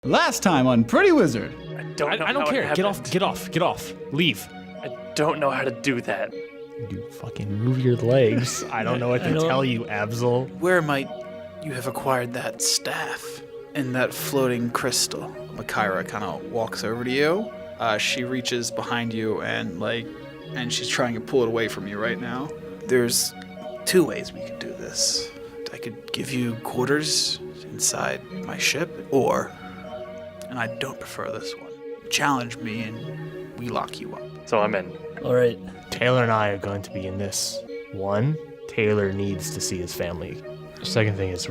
Last time on Pretty Wizard. I don't care. Get off. Leave. I don't know how to do that. You fucking move your legs. I don't know what to tell you, Abzael. Where might you have acquired that staff and that floating crystal? Makaira kind of walks over to you. She reaches behind you and she's trying to pull it away from you right now. There's two ways we could do this. I could give you quarters inside my ship, and I don't prefer this one, challenge me and we lock you up. So I'm in. All right. Taylor and I are going to be in this. One, Taylor needs to see his family. Second thing is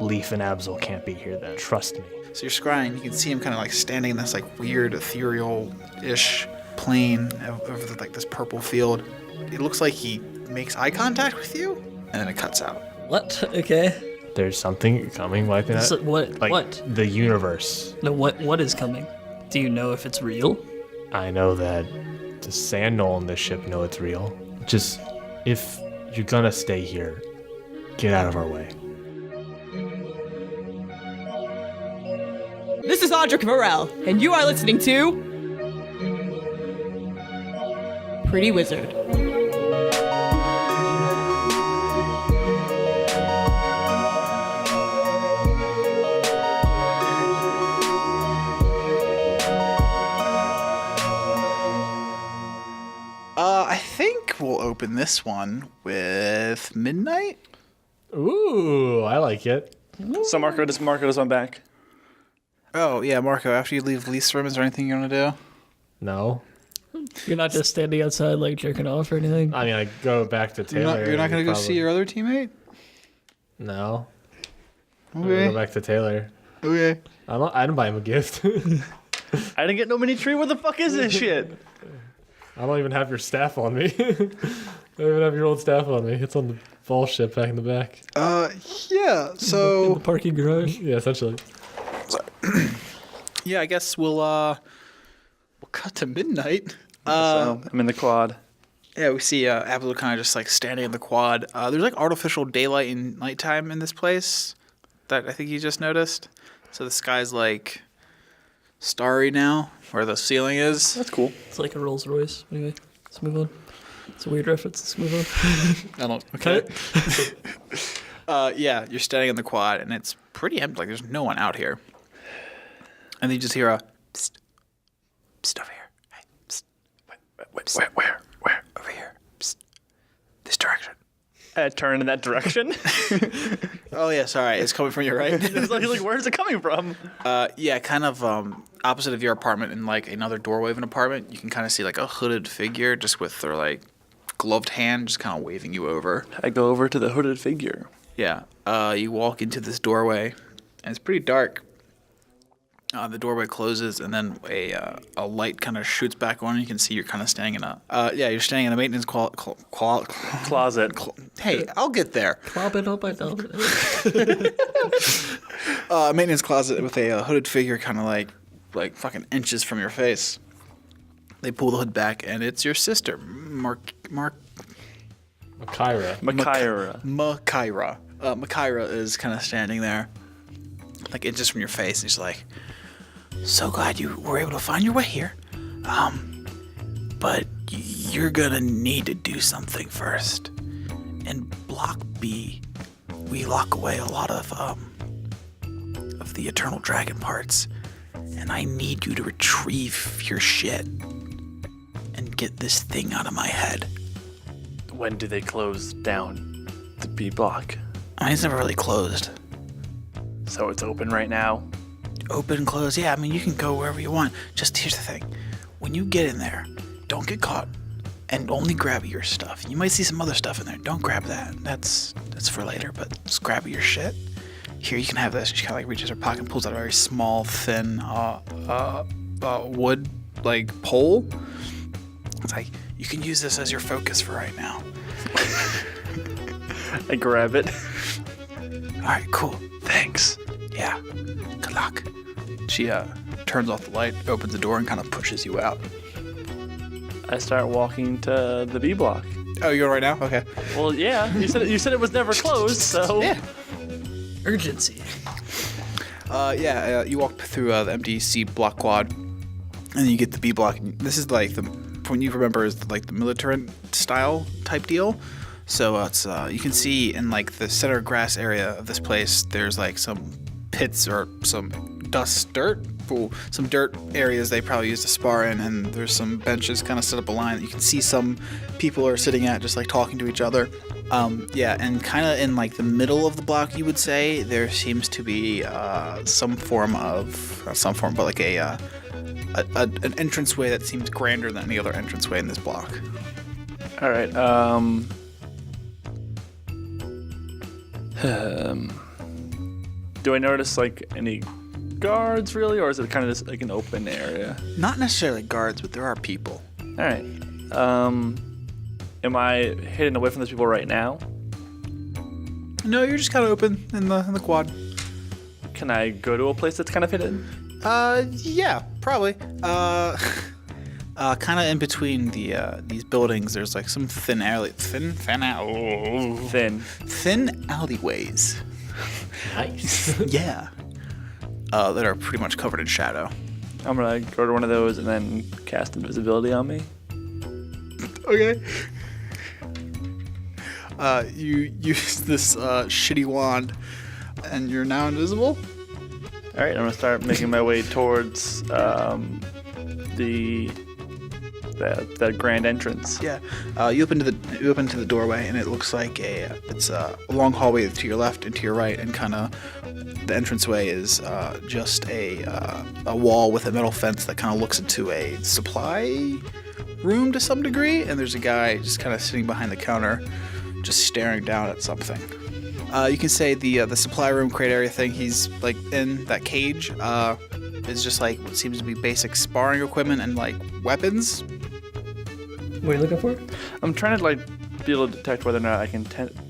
Leaf and Abzael can't be here then. Trust me. So you're scrying, you can see him kind of standing in this weird ethereal-ish plane over this purple field. It looks like he makes eye contact with you, and then it cuts out. What? Okay. There's something coming wiping out. So what? The universe. No, what is coming? Do you know if it's real? I know that the Sand Knoll and the ship know it's real. Just, if you're gonna stay here, get out of our way. This is Audric Varel, and you are listening to Pretty Wizard. I think we'll open this one with Midnight. Ooh, I like it. So Marco does one back. Oh, yeah, Marco, after you leave Leaf's room, is there anything you're going to do? No. You're not just standing outside jerking off or anything? I mean, I go back to Taylor. You're not going to go see your other teammate? No. Okay. I'm gonna go back to Taylor. Okay. I didn't buy him a gift. I didn't get no mini tree. What the fuck is this shit? I don't even have your staff on me. I don't even have your old staff on me. It's on the ball ship back in the back. Yeah, so... In the parking garage? Yeah, essentially. Yeah, I guess we'll cut to Midnight. So I'm in the quad. Yeah, we see Abzael kind of just standing in the quad. There's artificial daylight and nighttime in this place that I think you just noticed. So the sky's starry now, where the ceiling is. That's cool. It's like a Rolls Royce. Anyway, let's move on. It's a weird reference. Let's move on. I don't. Okay. Yeah, you're standing in the quad, and it's pretty empty. There's no one out here. And then you just hear a psst, psst over here. Hey, psst. Where? Over here. Psst. This direction. I turn in that direction. Oh yeah, sorry. It's coming from your right. It's like, where's it coming from? Yeah, kind of opposite of your apartment in another doorway of an apartment. You can kind of see a hooded figure just with their gloved hand just kind of waving you over. I go over to the hooded figure. Yeah. You walk into this doorway, and it's pretty dark. The doorway closes, and then a light kind of shoots back on. You can see you're kind of standing in you're standing in a maintenance Closet. Hey, I'll get there. Clobbing up, I know. Maintenance closet with a hooded figure kind of like fucking inches from your face. They pull the hood back, and it's your sister, Makaira. Makaira. Makaira is kind of standing there, inches from your face, and she's like, so glad you were able to find your way here. But you're gonna need to do something first. In Block B, we lock away a lot of the Eternal Dragon parts, and I need you to retrieve your shit and get this thing out of my head. When do they close down the B block? It's never really closed. So it's open right now? Open, close, yeah, you can go wherever you want. Just here's the thing. When you get in there, don't get caught, and only grab your stuff. You might see some other stuff in there. Don't grab that. That's for later, but just grab your shit. Here, you can have this. She kind of reaches her pocket and pulls out a very small, thin wood, pole. It's you can use this as your focus for right now. I grab it. All right, cool. Thanks. Yeah. Good luck. She turns off the light, opens the door, and kind of pushes you out. I start walking to the B block. Oh, you're going right now? Okay. Well, yeah. You said it was never closed, so yeah. Urgency. You walk through the empty C block quad, and you get the B block. This is like from you remember is like the military style type deal. So it's you can see in like the center grass area of this place, there's like some pits or some some dirt areas they probably used to spar in, and there's some benches kind of set up a line that you can see some people are sitting at, just like talking to each other. And kind of in like the middle of the block, you would say there seems to be some form of not some form, but like an entranceway that seems grander than any other entranceway in this block. All right. Do I notice like any guards really, or is it kind of just like an open area? Not necessarily guards, but there are people. All right. Am I hidden away from those people right now? No, you're just kind of open in the quad. Can I go to a place that's kind of hidden? Yeah, probably. Kind of in between these buildings, there's like some thin alleyways. Nice. Yeah. That are pretty much covered in shadow. I'm gonna go to one of those and then cast invisibility on me. Okay. You use this shitty wand, and you're now invisible. All right, I'm gonna start making my way towards that grand entrance. Yeah. You open to the doorway, and it looks like it's a long hallway to your left and to your right, and kind of the entranceway is just a wall with a metal fence that kind of looks into a supply room to some degree, and there's a guy just kind of sitting behind the counter, just staring down at something. You can say the supply room crate area thing he's like in that cage is just like what seems to be basic sparring equipment and like weapons. What are you looking for? I'm trying to like be able to detect whether or not I can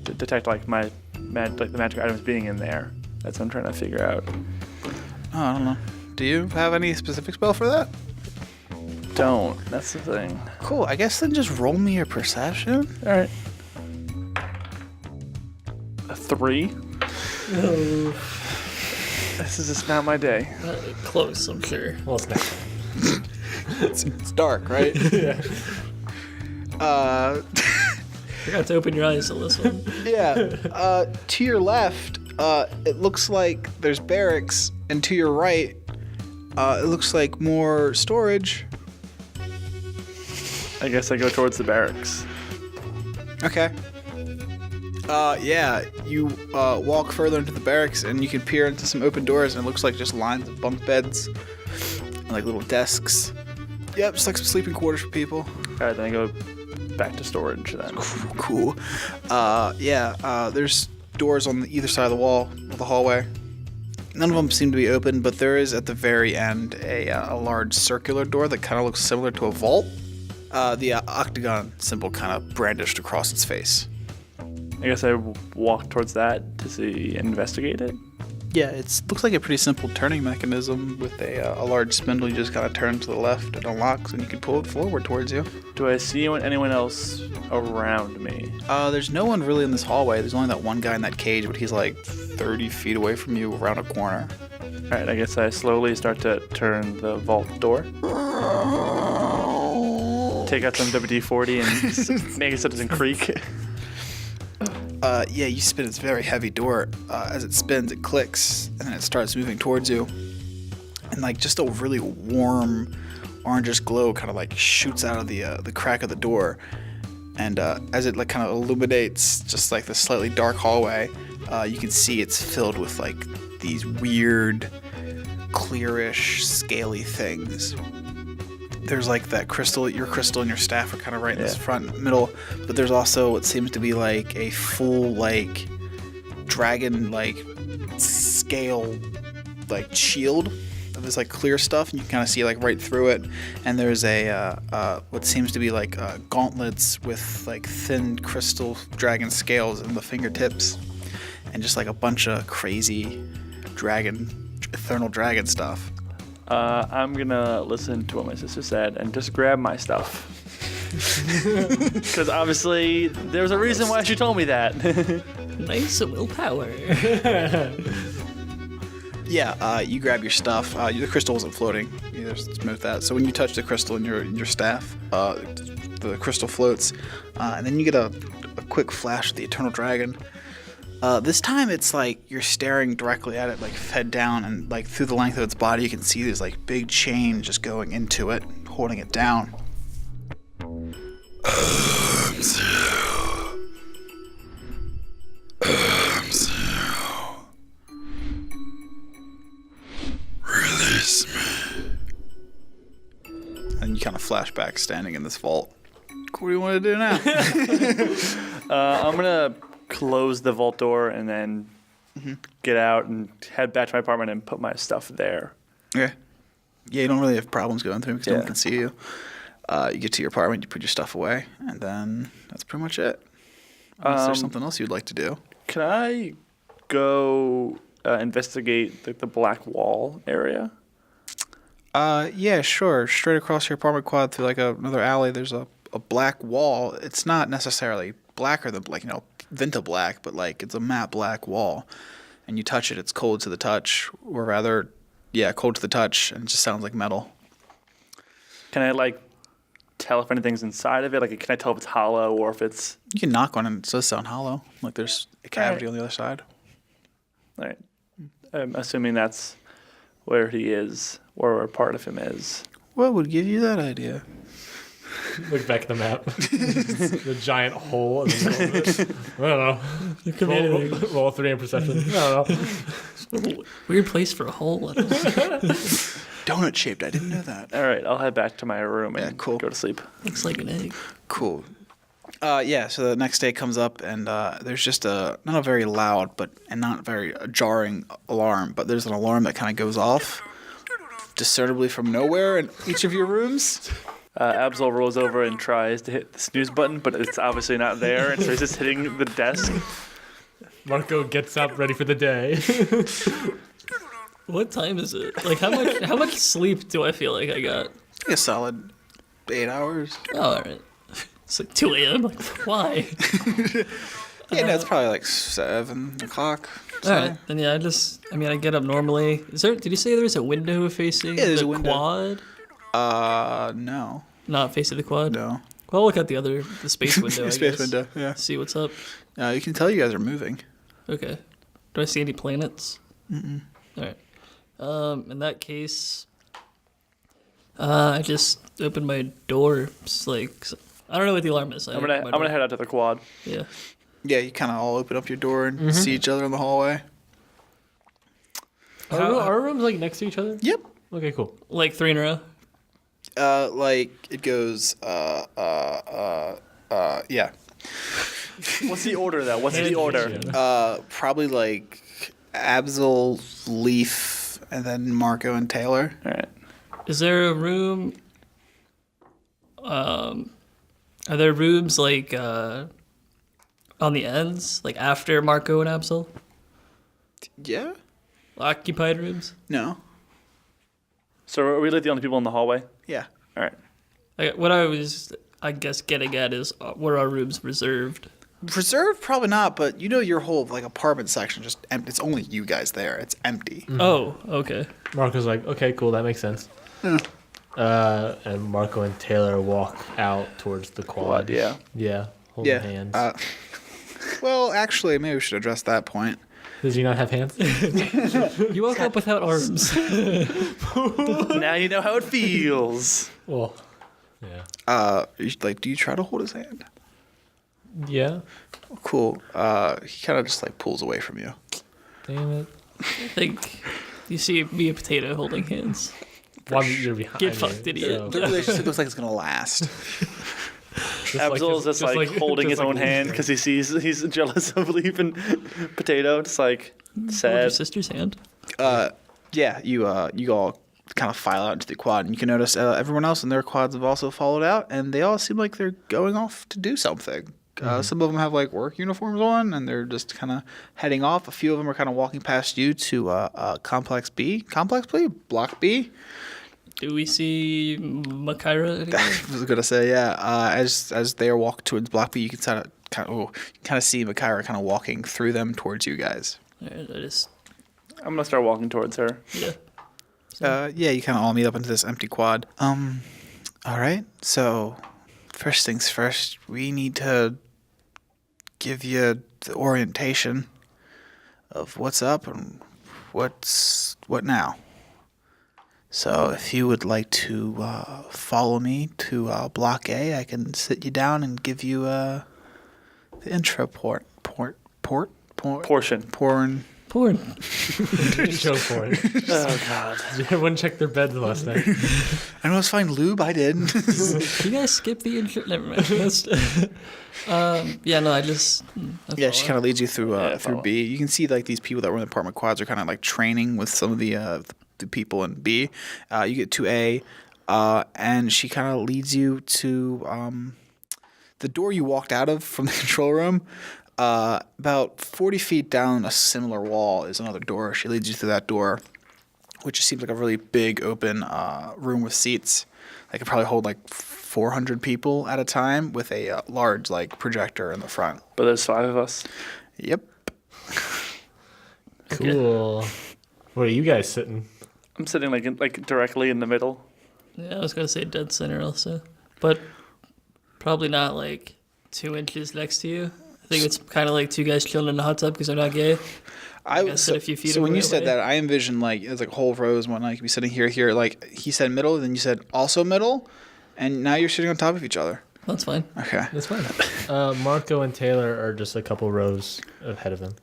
detect like the magic items being in there. That's what I'm trying to figure out. Oh, I don't know. Do you have any specific spell for that? Don't. That's the thing. Cool. I guess then just roll me your perception. All right. A 3. Oh, This is just not my day. close, I'm sure. Well, it's next time. It's dark, right? Yeah. Uh, Forgot to open your eyes on this one. yeah. To your left, it looks like there's barracks, and to your right, it looks like more storage. I guess I go towards the barracks. Okay. You walk further into the barracks, and you can peer into some open doors, and it looks like just lines of bunk beds and like little desks. Yep, just like some sleeping quarters for people. All right, then I go back to storage then. Cool. There's doors on either side of the wall of the hallway. None of them seem to be open, but there is at the very end a large circular door that kind of looks similar to a vault. The octagon symbol kind of brandished across its face. I guess I walk towards that to investigate it. Yeah, it looks like a pretty simple turning mechanism with a large spindle. You just kind of turn to the left, it unlocks, and you can pull it forward towards you. Do I see anyone else around me? There's no one really in this hallway. There's only that one guy in that cage, but he's like 30 feet away from you around a corner. All right, I guess I slowly start to turn the vault door. Take out some WD-40 and make it so it doesn't creak. You spin its very heavy door. As it spins, it clicks, and then it starts moving towards you. And like just a really warm orangish glow kind of like shoots out of the crack of the door. And as it like kind of illuminates just like the slightly dark hallway, you can see it's filled with like these weird, clearish, scaly things. There's like that crystal, your crystal and your staff are kind of right in this front middle, but there's also what seems to be like a full like dragon like scale like shield of this like clear stuff, and you can kind of see like right through it. And there's a what seems to be like gauntlets with like thin crystal dragon scales in the fingertips, and just like a bunch of crazy ethereal dragon stuff. I'm gonna listen to what my sister said and just grab my stuff. Because obviously there's a reason why she told me that. Nice willpower. Yeah, you grab your stuff. The crystal wasn't floating. You just moved that. So when you touch the crystal in your staff, the crystal floats, and then you get a quick flash of the Eternal Dragon. This time it's like you're staring directly at it, like fed down, and like through the length of its body you can see there's like big chain just going into it, holding it down. Release me. And you kind of flash back standing in this vault. What do you want to do now? I'm gonna close the vault door and then get out and head back to my apartment and put my stuff there. Okay. Yeah, you don't really have problems going through because no one Yeah. can see you. You get to your apartment, you put your stuff away, and then that's pretty much it. Unless there's something else you'd like to do. Can I go investigate the black wall area? Yeah, sure. Straight across your apartment quad through like another alley, there's a black wall. It's not necessarily blacker than Vinta black, but like it's a matte black wall. And you touch it, it's cold to the touch, or rather, yeah, cold to the touch, and it just sounds like metal. Can I tell if anything's inside of it? Like, can I tell if it's hollow or if it's... You can knock on it, and it does sound hollow. Like there's a cavity on the other side. All right. I'm assuming that's where he is, or where part of him is. What would give you that idea? Look back at the map. The giant hole in the middle of it. I don't know. It could be anything. Roll 3 in perception. I don't know. Weird place for a hole. I don't know. Donut shaped. I didn't know that. All right, I'll head back to my room and cool. go to sleep. Looks like an egg. Cool. Yeah, so the next day comes up, and there's just not a very loud and not very jarring alarm, but there's an alarm that kind of goes off discernibly from nowhere in each of your rooms. Abzael rolls over and tries to hit the snooze button, but it's obviously not there, and so he's just hitting the desk. Marco gets up ready for the day. What time is it? Like how much sleep do I feel like I got? A solid 8 hours. Oh, all right. It's like 2 a.m. Like, why? Yeah, no, it's probably like 7 o'clock. All right, then yeah, I get up normally. Did you say there was a window facing there's the a window. quad? No. Not facing the quad? No. Well, I'll look at the space window, I Space guess. window, yeah. See what's up. You can tell you guys are moving. Okay. Do I see any planets? Mm-mm. All right. In that case, I just opened my door. It's like, I don't know what the alarm is. I'm gonna head out to the quad. Yeah. Yeah, you kind of all open up your door and see each other in the hallway. Our rooms like next to each other? Yep. Okay, cool. Like 3 in a row? Like it goes, yeah. What's the order, though? What's the order? Probably like Abzael, Leaf, and then Marco and Taylor. All right. Is there a room? Are there rooms like on the ends, like after Marco and Abzael? Yeah? Occupied rooms? No. So are we like the only people in the hallway? Yeah. All right. What I was, I guess, getting at is were our rooms reserved? Reserved? Probably not, but your whole apartment section just empty. It's only you guys there. It's empty. Oh, okay. Marco's like, okay, cool, that makes sense. And Marco and Taylor walk out towards the quad. Yeah. Yeah, holding hands. Well, actually, maybe we should address that point. Does he not have hands? You woke up without arms. Now you know how it feels. Well, yeah. Do you try to hold his hand? Yeah. Cool. He kind of just pulls away from you. Damn it. I think you see me and Potato holding hands. While you're behind Get me, fucked, idiot. so- The relationship looks like it's gonna last. Abzael's just holding his own hand because he sees he's jealous of Leaf and Potato. Just Hold your sad. sister's hand. Yeah, you all kind of file out into the quad, and you can notice everyone else in their quads have also followed out, and they all seem like they're going off to do something. Some of them have work uniforms on, and they're just kind of heading off. A few of them are kind of walking past you to Complex B. Complex B? Block B? Do we see Makira anywhere? I was gonna say, yeah. As they are walking towards Block B, you can kind of see Makira kind of walking through them towards you guys. Alright, I just I'm gonna start walking towards her. Yeah. Yeah, you kind of all meet up into this empty quad. All right. So, first things first, we need to give you the orientation of what's up and what now. So, if you would like to follow me to Block A, I can sit you down and give you the intro porn. Porn. Intro for it. Oh God. Did everyone check their beds last night? Anyone else find lube? I did. You guys skip the intro. Never mind. Yeah, no, I just. Yeah, she kind of leads you through through follow. B. You can see like these people that were in the apartment quads are kind of like training with some of the people in B. You get to A, and she kind of leads you to the door you walked out of from the control room. About 40 feet down a similar wall is another door. She leads you through that door, which seems like a really big open room with seats. They could probably hold like 400 people at a time with a large like projector in the front. But there's 5 of us. Yep. Cool. Where are you guys sitting? I'm sitting like directly in the middle. Yeah, I was gonna say dead center also, but probably not like 2 inches next to you. I think it's kind of like 2 guys chilling in a hot tub because they're not gay. I gotta sit a few feet so when you away. said that, I envisioned like it was like whole rows and whatnot. You could be sitting here. Like he said middle, then you said also middle, and now you're sitting on top of each other. That's fine. Okay. That's fine. Marco and Taylor are just a couple rows ahead of them.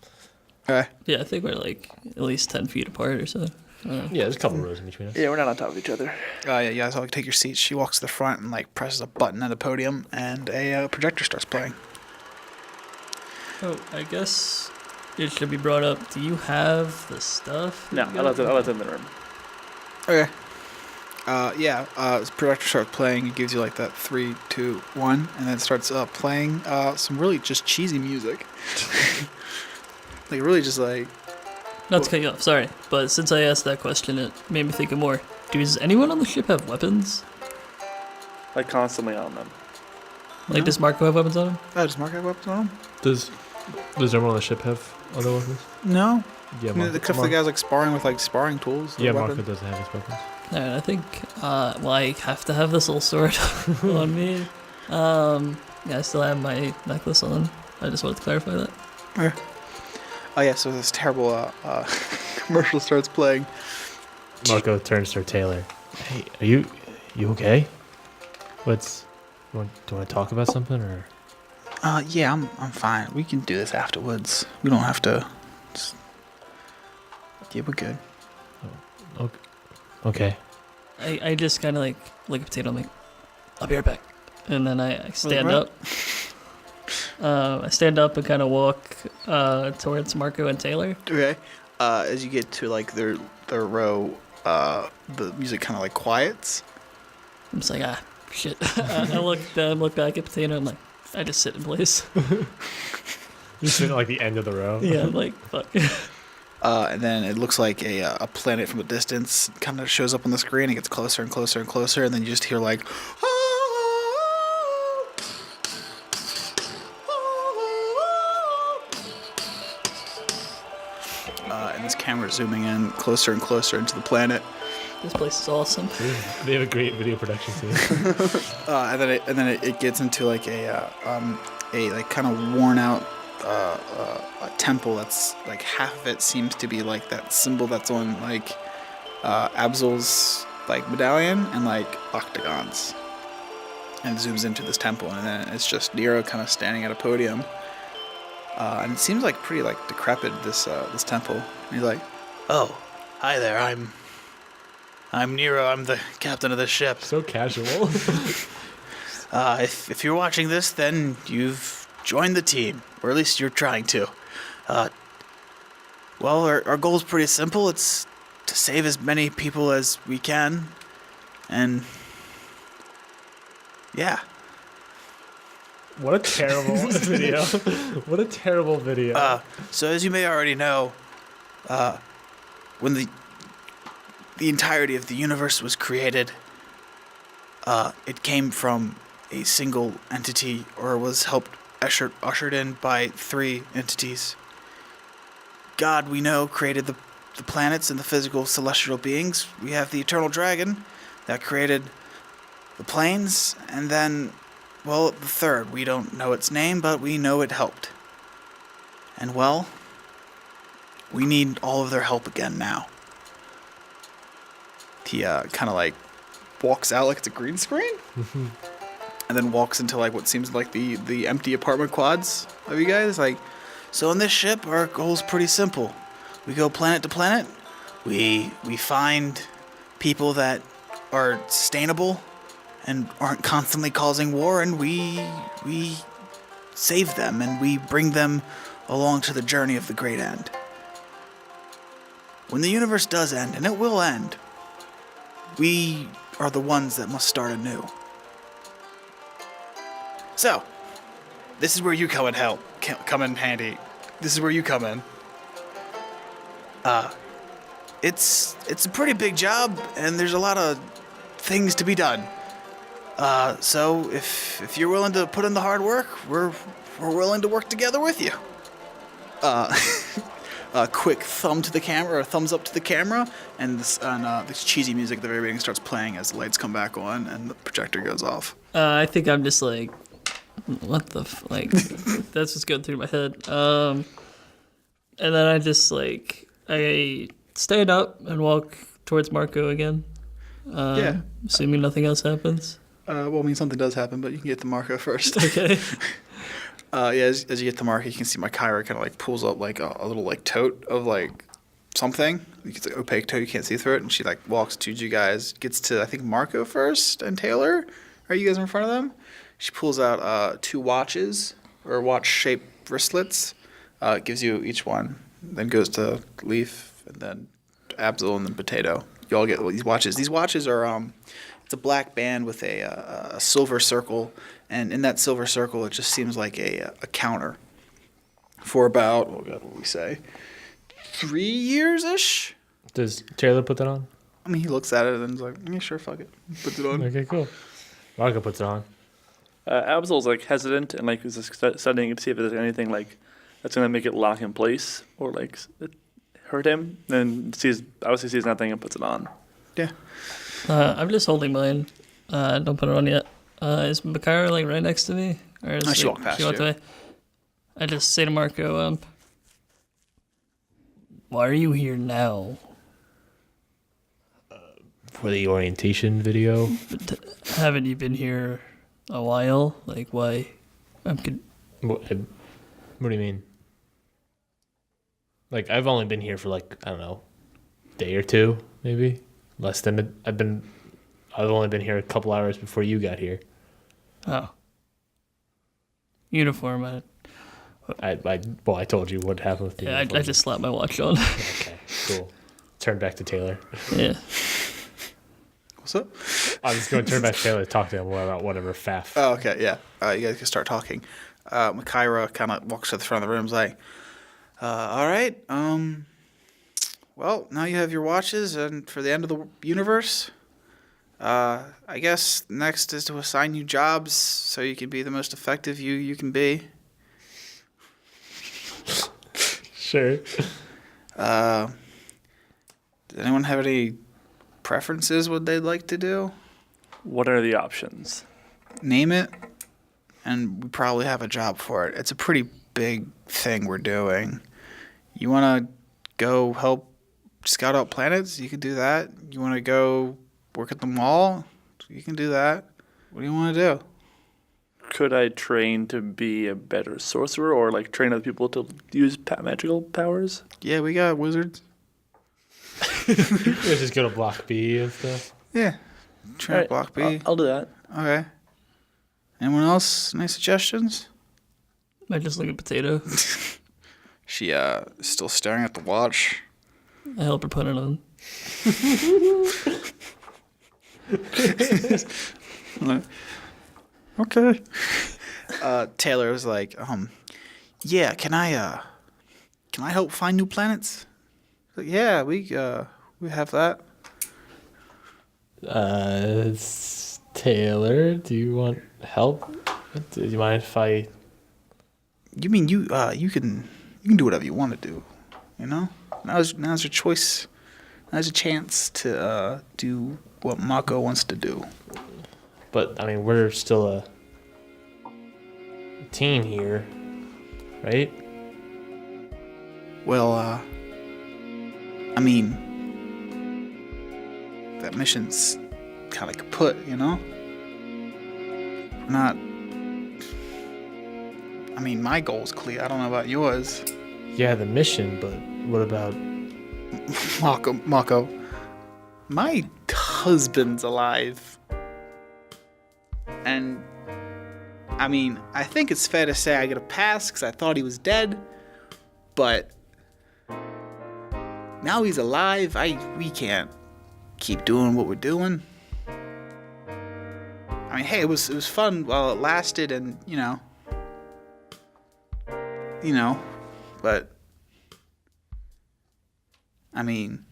Okay. Yeah, I think we're like at least 10 feet apart or so. Yeah, there's a couple rows in between us. Yeah, we're not on top of each other. Yeah. So take your seats. She walks to the front and like presses a button at the podium, and a projector starts playing. Oh, I guess it should be brought up. Do you have the stuff? No, I left it in the room. Okay. This projector starts playing. It gives you like that 3, 2, 1, and then it starts playing some really just cheesy music. Like really just like. Not to cut you off, sorry. But since I asked that question, it made me think of more. Does anyone on the ship have weapons? Like constantly on them. Like, does Marco have weapons on him? Oh, does Mark have weapons on him? Does everyone on the ship have other weapons? No. Yeah, I mean, the couple of guys like sparring with like sparring tools. Yeah, weapons. Marco doesn't have his weapons. Alright, I think, I have to have this little sword on me. Yeah, I still have my necklace on. I just wanted to clarify that. Okay. Oh yeah, so this terrible commercial starts playing. Marco turns to Taylor. Hey, are you okay? Do you want to talk about something or? Yeah, I'm fine. We can do this afterwards. We don't have to. Yeah, we're good. Okay. I just kind of like look at Potato. I'm like, I'll be right back. And then I stand Right. up. I stand up and kind of walk towards Marco and Taylor. Okay. As you get to like their row, the music kind of like quiets. I'm just like, shit. I look back at Potato. I'm like, I just sit in place. You sit at like the end of the row. Yeah, I'm like, fuck. And then it looks like a planet from a distance kind of shows up on the screen. It gets closer and closer and closer, and then you just hear like. And this camera is zooming in closer and closer into the planet. This place is awesome. They have a great video production team. And then it gets into like a like kind of worn out a temple that's like half of it seems to be like that symbol that's on like Abzael's like medallion and like octagons. And it zooms into this temple, and then it's just Nero kind of standing at a podium. And it seems like pretty like decrepit this temple. And he's like, "Oh, hi there. I'm Nero. I'm the captain of this ship. So casual. If you're watching this, then you've joined the team, or at least you're trying to. Well, our goal is pretty simple. It's to save as many people as we can, and yeah." What a terrible video. What a terrible video. So as you may already know, when the entirety of the universe was created, it came from a single entity, or was ushered in by 3 entities. God, we know, created the planets and the physical celestial beings. We have the eternal dragon that created the planes, and then, well, the third. We don't know its name, but we know it helped. And, well, we need all of their help again now. He kind of like walks out like it's a green screen, and then walks into like what seems like the empty apartment quads of you guys. Like, so on this ship, our goal's pretty simple. We go planet to planet. We find people that are sustainable and aren't constantly causing war, and we save them and we bring them along to the journey of the great end. When the universe does end, and it will end, we are the ones that must start anew. So, this is where you come in handy. This is where you come in. It's a pretty big job, and there's a lot of things to be done. So if you're willing to put in the hard work, we're willing to work together with you. A quick thumb to the camera, or thumbs up to the camera, and this cheesy music at the very beginning starts playing as the lights come back on and the projector goes off. I think I'm just like, what the like? That's what's going through my head. And then I stand up and walk towards Marco again. Yeah. Assuming nothing else happens. Well, I mean, something does happen, but you can get to Marco first. Okay. As you get to Marco, you can see my Kyra kind of like pulls up like a little like tote of like something. It's like opaque tote, you can't see through it, and she like walks to you guys, gets to I think Marco first and Taylor. Are you guys in front of them? She pulls out 2 watches or watch-shaped wristlets. Gives you each one. Then goes to Leaf, and then Abzael, and then Potato. You all get these watches. These watches are it's a black band with a silver circle, and in that silver circle, it just seems like a counter for about, oh God, what do we say, 3 years-ish? Does Taylor put that on? I mean, he looks at it and is like, yeah, sure, fuck it. Puts it on. Okay, cool. Marco puts it on. Abzael's like hesitant and like is studying to see if there's anything like that's gonna make it lock in place or like hurt him. Then obviously sees nothing and puts it on. Yeah. I'm just holding mine. Don't put it on yet. Is Makara like right next to me? Or is she walked past you. away? I just say to Marco, why are you here now? For the orientation video. Haven't you been here a while? Like, why? What do you mean? Like, I've only been here for like, I don't know, a day or two, maybe. Less than I've only been here a couple hours before you got here. Oh. Uniform. I told you what happened with the uniform. I just slapped my watch on. Okay, cool. Turn back to Taylor. Yeah. What's up? I was going to turn back to Taylor to talk to him more about whatever faff. Oh, okay, yeah. You guys can start talking. Kyra kind of walks to the front of the room and is like, all right, well, now you have your watches, and for the end of the universe, I guess next is to assign you jobs so you can be the most effective you can be. Sure. Does anyone have any preferences what they'd like to do? What are the options? Name it, and we probably have a job for it. It's a pretty big thing we're doing. You want to go help scout out planets? You can do that. You want to go work at the mall? You can do that. What do you want to do? Could I train to be a better sorcerer or like train other people to use magical powers? Yeah, we got wizards. Let's just go to Block B and stuff. Yeah. Train at Block B. I'll do that. Okay. Anyone else? Any suggestions? I just look at Potato. She still staring at the watch. I help her put it on. Okay. Taylor was like, yeah, can I help find new planets? Like, yeah, we have that. Taylor, do you want help? Do you mind if I? You mean you can do whatever you want to do, you know? Now's your choice. Now's a chance to do what Mako wants to do. But I mean, we're still a team here, right? Well, I mean, that mission's kind of kaput, you know? We're not. I mean, my goal's clear. I don't know about yours. Yeah, the mission, but what about... Mako. My husband's alive. And, I mean, I think it's fair to say I get a pass because I thought he was dead. But now he's alive. We can't keep doing what we're doing. I mean, hey, it was fun while it lasted, and you know, but I mean,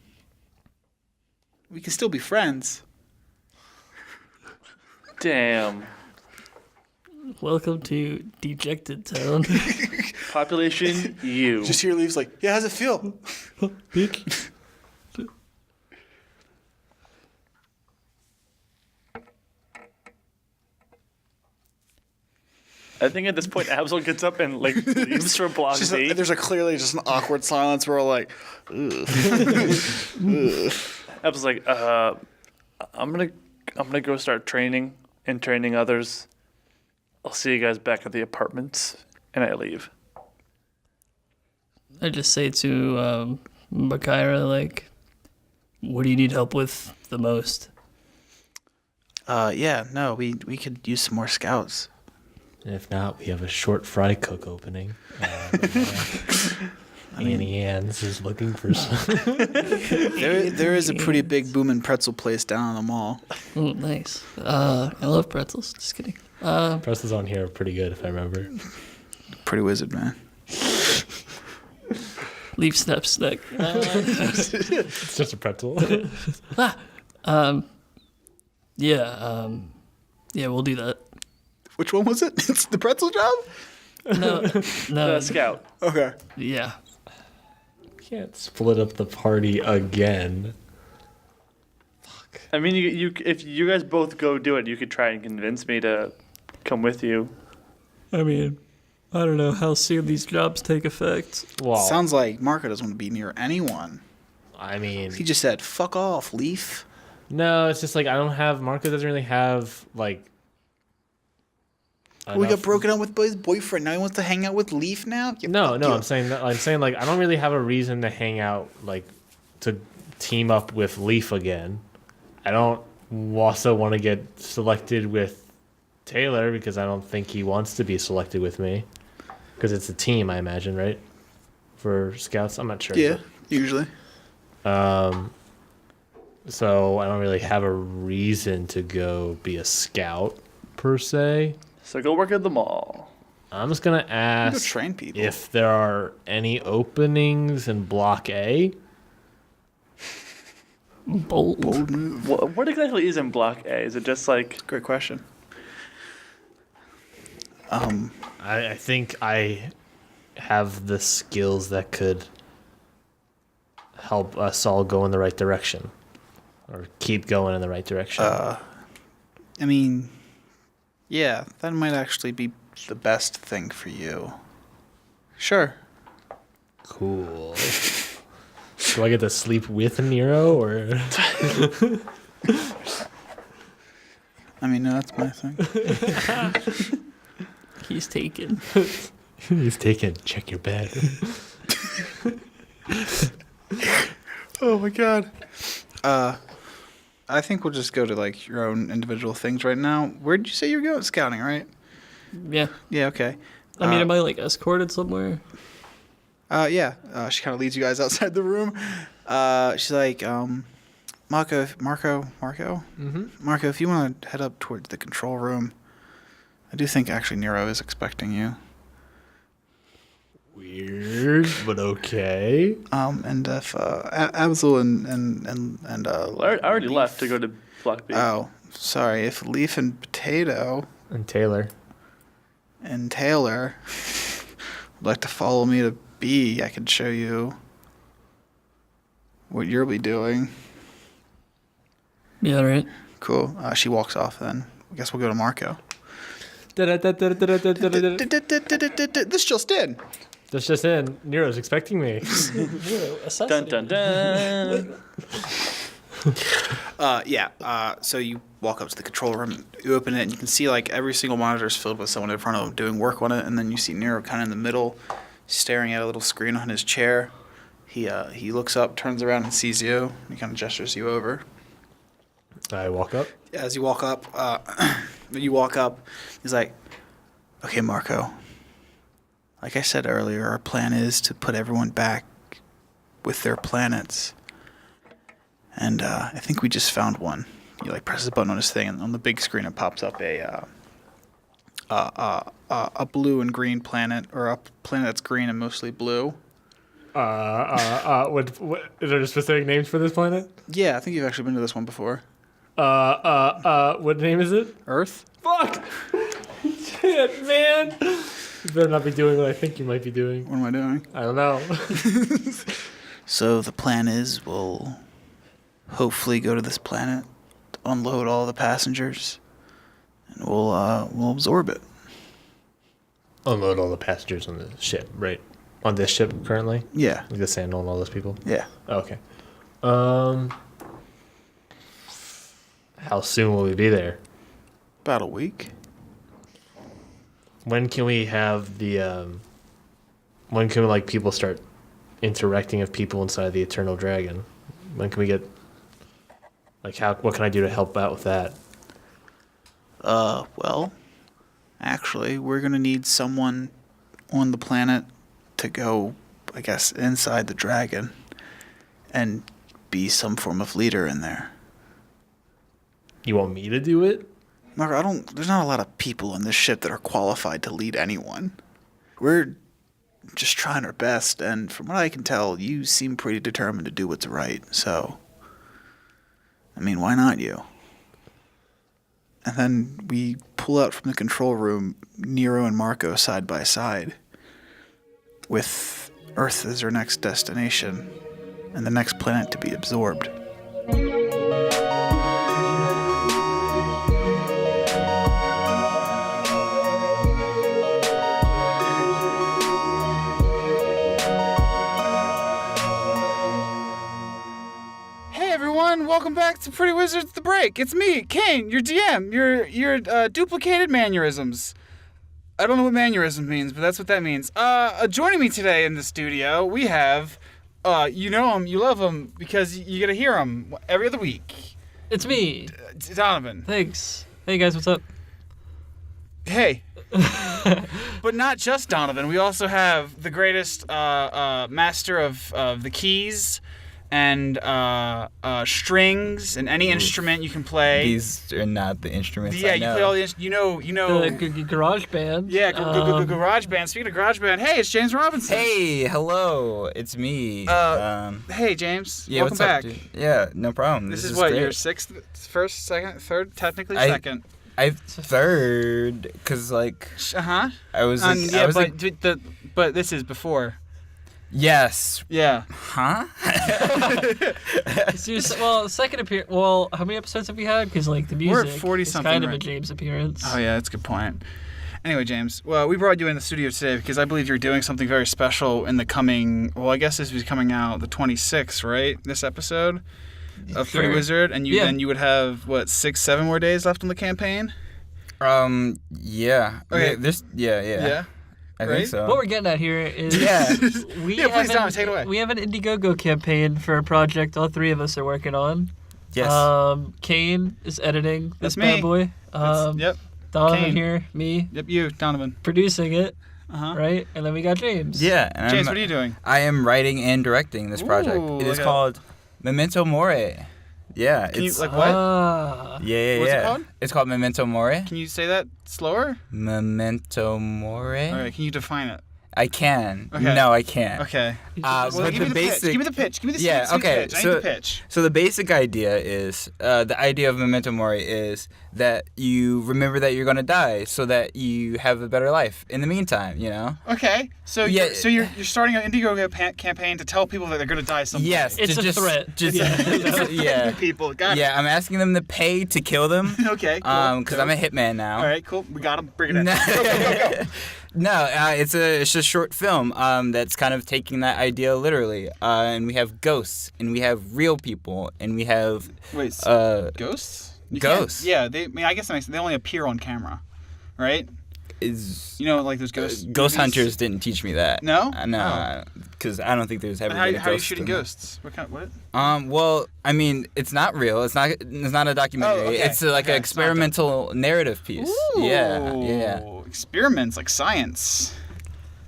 we can still be friends. Damn. Welcome to Dejected Town. Population U. Just hear Leaves like, yeah, how's it feel? Big. I think at this point, Abzael gets up and like leaves for Block B. There's clearly just an awkward silence. We're all like, ugh. Abzael's like, I'm gonna go start training and training others. I'll see you guys back at the apartments, and I leave. I just say to Makaira, like, what do you need help with the most? Yeah, no, we could use some more scouts. And if not, we have a short fry cook opening. Annie Ann's is looking for some. There is a pretty big booming pretzel place down on the mall. Oh, nice. I love pretzels. Just kidding. Pretzels on here are pretty good, if I remember. Pretty wizard, man. Leaf snap snack. It's just a pretzel. Yeah, we'll do that. Which one was it? It's the pretzel job? No. Scout. Okay. Yeah. Can't split up the party again. I mean, you if you guys both go do it, you could try and convince me to come with you. I mean, I don't know how soon these jobs take effect. Well, Sounds like Marco doesn't want to be near anyone. I mean, He just said, fuck off, Leaf. no, it's just like Marco doesn't really have like. We got broken up with his boyfriend. Now he wants to hang out with Leaf now? Yeah, No, fuck no, you. I'm saying like I don't really have a reason to hang out, like to team up with Leaf again. I don't also want to get selected with Taylor because I don't think he wants to be selected with me. Because it's a team, I imagine, right? For scouts, I'm not sure. Yeah, usually. So I don't really have a reason to go be a scout per se. So go work at the mall. I'm just gonna Go ask train people. if there are any openings in Block A. Bold. move. What exactly is in Block A? Is it just like Great question. I think I have the skills that could help us all go in the right direction, or keep going in the right direction. I mean, yeah, that might actually be the best thing for you. Sure. Cool. Do I get to sleep with Nero, or? I mean, no, that's my thing. He's taken. He's taken. Check your bed. Oh my god. I think we'll just go to like your own individual things right now. Where did you say you were going? Scouting, right? Yeah. Yeah, okay. I mean, am I like escorted somewhere? Yeah. She kind of leads you guys outside the room. She's like, Marco. Mm-hmm. Marco, if you want to head up towards the control room, I do think actually Nero is expecting you. Weird, but okay. And if Abzael and Well, I already Leaf- left to go to Block B. Oh, sorry. If Leaf and Potato And Taylor. and Taylor would like to follow me to B, I could show you what you'll be doing. Yeah, all right. Cool. She walks off then. I guess we'll go to Marco. This just in. That's just in. Nero's expecting me. Dun dun dun. So you walk up to the control room, you open it, and you can see like every single monitor is filled with someone in front of them doing work on it, and then you see Nero kind of in the middle, staring at a little screen on his chair. He looks up, turns around, and sees you. He kind of gestures you over. I walk up. As you walk up, he's like, "Okay, Marco. Like I said earlier, our plan is to put everyone back with their planets. And I think we just found one." He like presses a button on his thing, and on the big screen it pops up a blue and green planet, or a planet that's green and mostly blue. What is there specific names for this planet? Yeah, I think you've actually been to this one before. What name is it? Earth? Fuck! Shit, man! You better not be doing what I think you might be doing. What am I doing? I don't know. So the plan is we'll hopefully go to this planet, unload all the passengers, and we'll absorb it. Unload all the passengers on the ship, right? On this ship currently? Yeah. Like the Sandal and all those people? Yeah. Okay. How soon will we be there? About a week. When can we have the when can like people start interacting with people inside the Eternal Dragon? When can we get like what can I do to help out with that? Well, actually, we're gonna need someone on the planet to go, I guess, inside the dragon and be some form of leader in there. You want me to do it? Marco, there's not a lot of people on this ship that are qualified to lead anyone. We're just trying our best, and from what I can tell, you seem pretty determined to do what's right, so, I mean, why not you? And then we pull out from the control room Nero and Marco side by side, with Earth as our next destination, and the next planet to be absorbed. Welcome back to Pretty Wizards The Break. It's me, Kane, your DM, your duplicated mannerisms. I don't know what mannerism means, but that's what that means. Joining me today in the studio, we have, you know him, you love him, because you get to hear him every other week. It's me. Donovan. Thanks. Hey guys, what's up? Hey. But not just Donovan. We also have the greatest master of the keys and strings and any instrument you can play. These are not the instruments. Yeah, I know. you play all the you know. The garage band. Yeah, garage band. Speaking of garage band, hey, it's James Robinson. Hey, hello, it's me. Hey, James. Yeah, welcome what's up, back. dude? Yeah, no problem. This is is what great. your first, second, third, technically second. I third, cause like I was. Like, yeah, I was but like, but this is before. yes. Yeah. Huh? Well, second appearance. Well, how many episodes have we had? Because like the music, We're at 40 is something, kind of a right? James appearance. Oh yeah, that's a good point. Anyway, James, well, we brought you in the studio today because I believe you're doing something very special in the coming. Well, I guess this is coming out the 26th, right? This episode of Pretty Sure. Wizard, and you Yeah. then you would have what 6-7 more days left on the campaign. Yeah. Okay. Yeah. I Right? think so. What we're getting at here is Yeah. we Yeah, please, have Dom, take it away. We have an Indiegogo campaign for a project all three of us are working on. Yes. Kane is editing this That's me. bad boy. Yep. Donovan Kane. here, me Yep. You, Donovan. producing it, Uh-huh. right? And then we got James. yeah. And James, what are you doing? I am writing and directing this project. Ooh, It is like called Memento Mori. Yeah. Can you it's like what? yeah. What's it called? It's called Memento Mori. Can you say that slower? Memento Mori. All right. Can you define it? I can. Okay. No, I can't. Okay. But give me the pitch. Give me the pitch. Give me the Yeah, sweet okay. pitch. I need the pitch. So the basic idea is, the idea of Memento Mori is that you remember that you're gonna die, so that you have a better life in the meantime. You know. Okay. So Yeah. you're starting an Indiegogo campaign to tell people that they're gonna die someday. Yes. It's a threat. Just Yeah. yeah. People. Got it. Yeah. I'm asking them to pay to kill them. Okay. Cool. Because I'm a hitman now. All right. Cool. We got him. Bring it in. No. Go. No, it's a short film that's kind of taking that idea literally, and we have ghosts, and we have real people, and we have Wait. Ghosts? You ghosts. can't- Yeah. They. I mean, I guess they only appear on camera, right? is You know, like those ghosts. Ghost movies? Hunters didn't teach me that. No? No, because I don't think there's ever How been a are you ghost shooting in- ghosts? What? Well, I mean, it's not real. It's not a documentary. Oh, okay. It's like Okay, an it's not a experimental narrative piece. Yeah. Ooh, Experiments like science.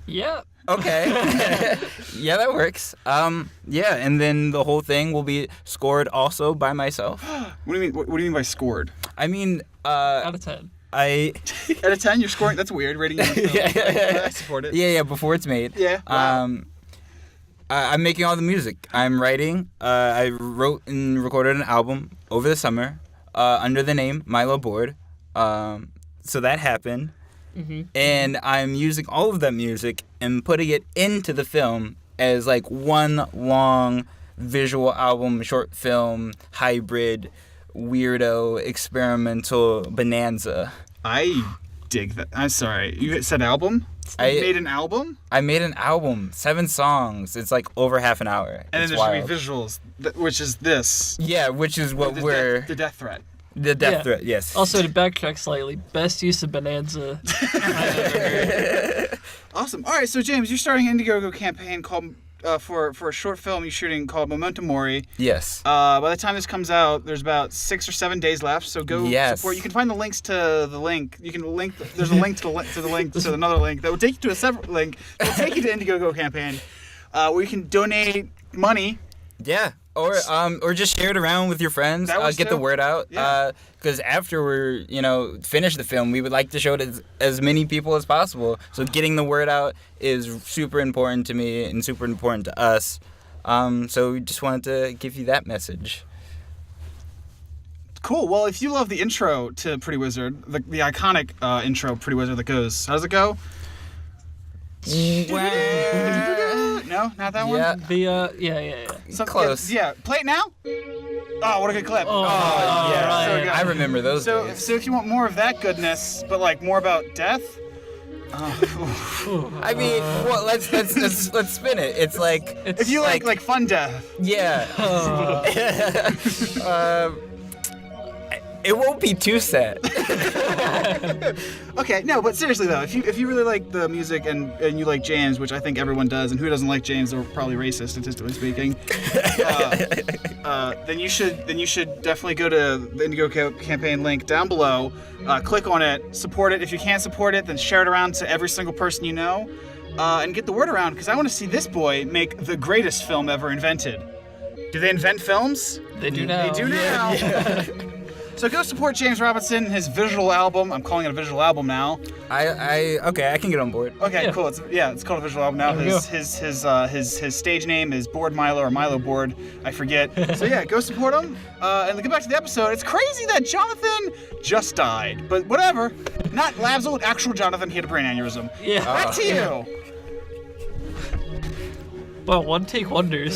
Yeah. Okay. Yeah, that works. Yeah, and then the whole thing will be scored also by myself. What do you mean? What do you mean by scored? I mean, Out of 10. Out of 10, you're scoring. That's weird. Rating. I support it. yeah, before it's made. Yeah. Wow. I'm making all the music. I'm writing. I wrote and recorded an album over the summer under the name Milo Board. So that happened. Mm-hmm. And I'm using all of that music and putting it into the film as like one long visual album, short film, hybrid, weirdo, experimental bonanza. I dig that. I'm sorry. You said album? You made an album? I made an album, 7 songs. It's like over half an hour. And It's then there's wild. going to be visuals, which is this. Yeah, which is what The death threat. the death Yeah. threat. Yes. Also, to backtrack slightly, best use of Bonanza I've ever heard. Awesome. All right, so James, you're starting an Indiegogo campaign called for a short film you're shooting called Memento Mori. Yes. By the time this comes out, there's about 6 or 7 days left. So go Yes. support. You can find the links to the link. You can link. There's a link to the link to another link that will take you to a separate link. That will take you to Indiegogo campaign, where you can donate money. Yeah. Or just share it around with your friends. That works Get the too. word out. Yeah. Because after we're finish the film, we would like to show it as many people as possible. So getting the word out is super important to me and super important to us. So we just wanted to give you that message. Cool. Well, if you love the intro to Pretty Wizard, the iconic intro Pretty Wizard that goes, how does it go? No, not that one. Yeah. Yeah. Close. Yeah. Play it now. Oh, what a good clip. Oh, yeah. right. So good. I remember those So days. if you want more of that goodness, but like more about death. I mean, well, let's spin it. It's like If you like fun death. yeah. It won't be too sad. Okay, no, but seriously though, if you really like the music and you like James, which I think everyone does, and who doesn't like James, they're probably racist, statistically speaking. Then you should definitely go to the Indiegogo campaign link down below, click on it, support it. If you can't support it, then share it around to every single person you know, and get the word around. Because I want to see this boy make the greatest film ever invented. Do they invent films? They do now. They do now. So go support James Robinson, his visual album. I'm calling it a visual album now. Okay, I can get on board. Okay, Yeah. cool. It's called a visual album now. There we go. His stage name is Board Milo or Milo Board. I forget. So yeah, go support him. And get back to the episode. It's crazy that Jonathan just died, but whatever. Not Labzel, actual Jonathan. He had a brain aneurysm. Yeah. Back to you. Well, one take wonders.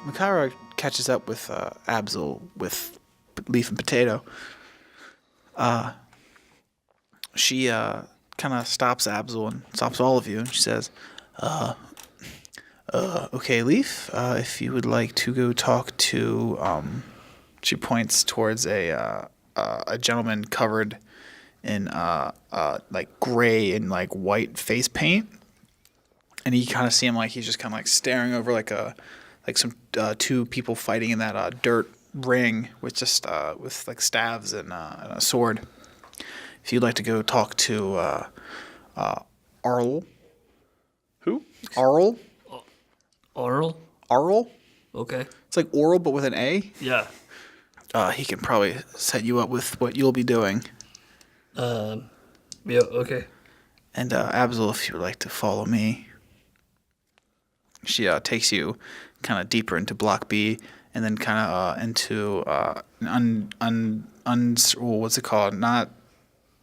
Makara catches up with Abzael with Leaf and Potato. She kind of stops Abzael and stops all of you, and she says, okay, Leaf, if you would like to go talk to, she points towards a gentleman covered in like gray and like white face paint, and you kind of see him like he's just kind of like staring over like some two people fighting in that dirt ring with just with like staves and a sword. If you'd like to go talk to Arl. Who? Arl? Oral? Arl? Okay. It's like oral, but with an A. Yeah. He can probably set you up with what you'll be doing. Yeah, okay. And Abzael, if you would like to follow me, she takes you kind of deeper into Block B, and then kind of into what's it called? Not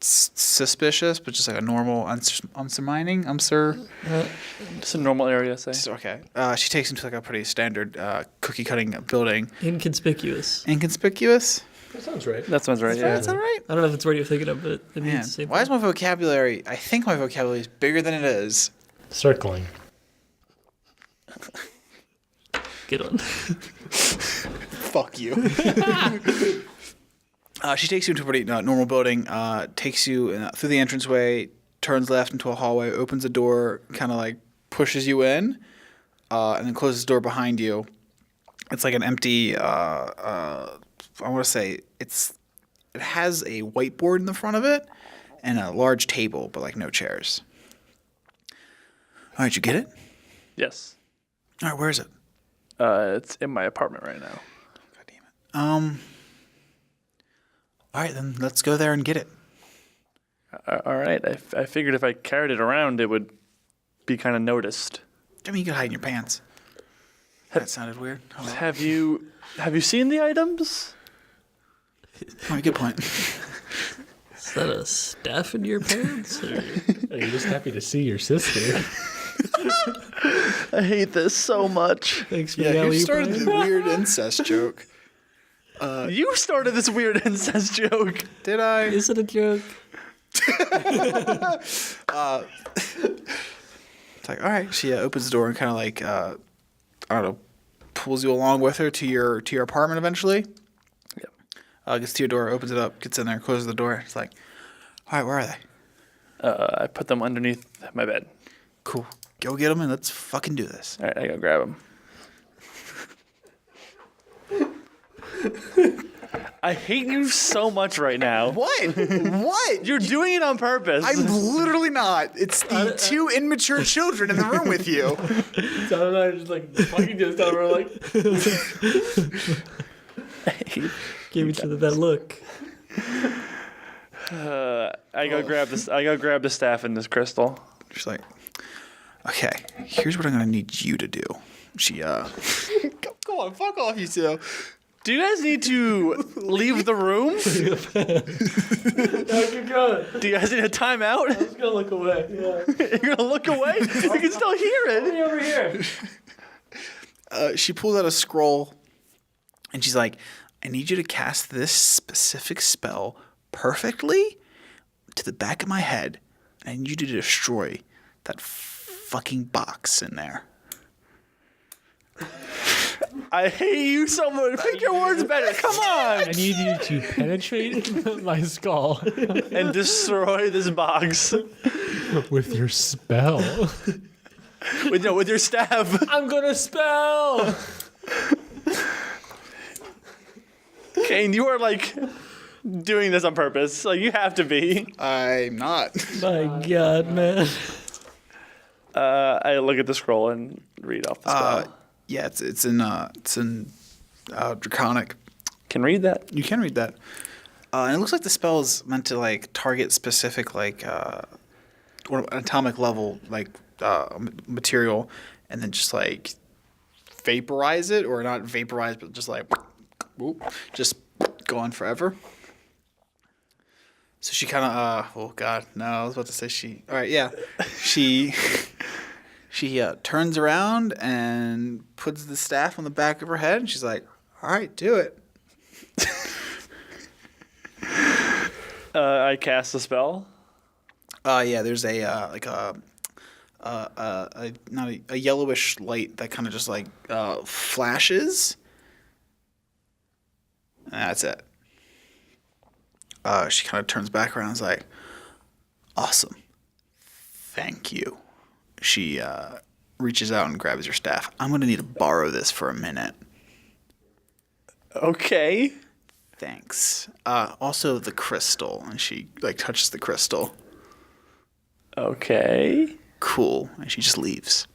suspicious, but just like a normal unsurmining. Just a normal area, say. Okay. She takes him to like a pretty standard cookie cutting building. Inconspicuous. Inconspicuous. That sounds right. That sounds right, yeah. Is that right? I don't know if it's what you're thinking of, but it means Man, the same why is thing. my vocabulary? I think my vocabulary is bigger than it is. Circling. Get on. Fuck you. She takes you into a pretty normal building, takes you through the entranceway, turns left into a hallway, opens a door, kind of like pushes you in, and then closes the door behind you. It's like an empty, I want to say, it has a whiteboard in the front of it and a large table, but like no chairs. All right, you get it? Yes. All right, where is it? It's in my apartment right now. God damn it. All right, then let's go there and get it. All right. I figured if I carried it around, it would be kind of noticed. I mean, you could hide in your pants. That sounded weird. Oh, well. Have you seen the items? All right, good point. Is that a staff in your pants? Or? Are you just happy to see your sister? I hate this so much. Thanks for Yeah, the you alley-oop, started Ryan. the weird incest joke. You started this weird incest joke. Did I? Is it a joke? It's like, all right. She opens the door and kind of like, I don't know, pulls you along with her to your apartment eventually. Yep. Gets to your door, opens it up, gets in there, closes the door. It's like, all right, where are they? I put them underneath my bed. Cool. Go get them and let's fucking do this. All right, I go grab them. I hate you so much right now. What? What? You're doing it on purpose. I'm literally not. It's the two immature children in the room with you. Tom and I are just like fucking just over like. Gave each other that look. I go grab this. I go grab the staff and this crystal. She's like, okay, here's what I'm gonna need you to do. She go on, fuck off, you two. Do you guys need to leave the room? No, keep going. Do you guys need a timeout? I'm just gonna look away. Yeah. You're gonna look away? You can still hear it. Over here. She pulls out a scroll, and she's like, I need you to cast this specific spell perfectly to the back of my head. I need you to destroy that fucking box in there. I hate you so much. Pick your words better. Come on. I need you to penetrate my skull And destroy this box with your spell. with your staff. I'm gonna spell. Kane, you are like doing this on purpose. Like you have to be. I'm not. My God, man. I look at the scroll and read off the spell. Yeah, it's in Draconic. Can read that. You can read that. And it looks like the spell is meant to like target specific like or atomic level like material, and then just like vaporize it, or not vaporize, but just like whoop, just go on forever. So she kind of oh god, no, I was about to say she. All right, yeah, she. She turns around and puts the staff on the back of her head, and she's like, all right, do it. I cast the spell. Yeah, there's a not a yellowish light that kind of just like flashes. And that's it. She kind of turns back around and is like, awesome. Thank you. She reaches out and grabs your staff. I'm going to need to borrow this for a minute. Okay. Thanks. Also, the crystal. And she, like, touches the crystal. Okay. Cool. And she just leaves.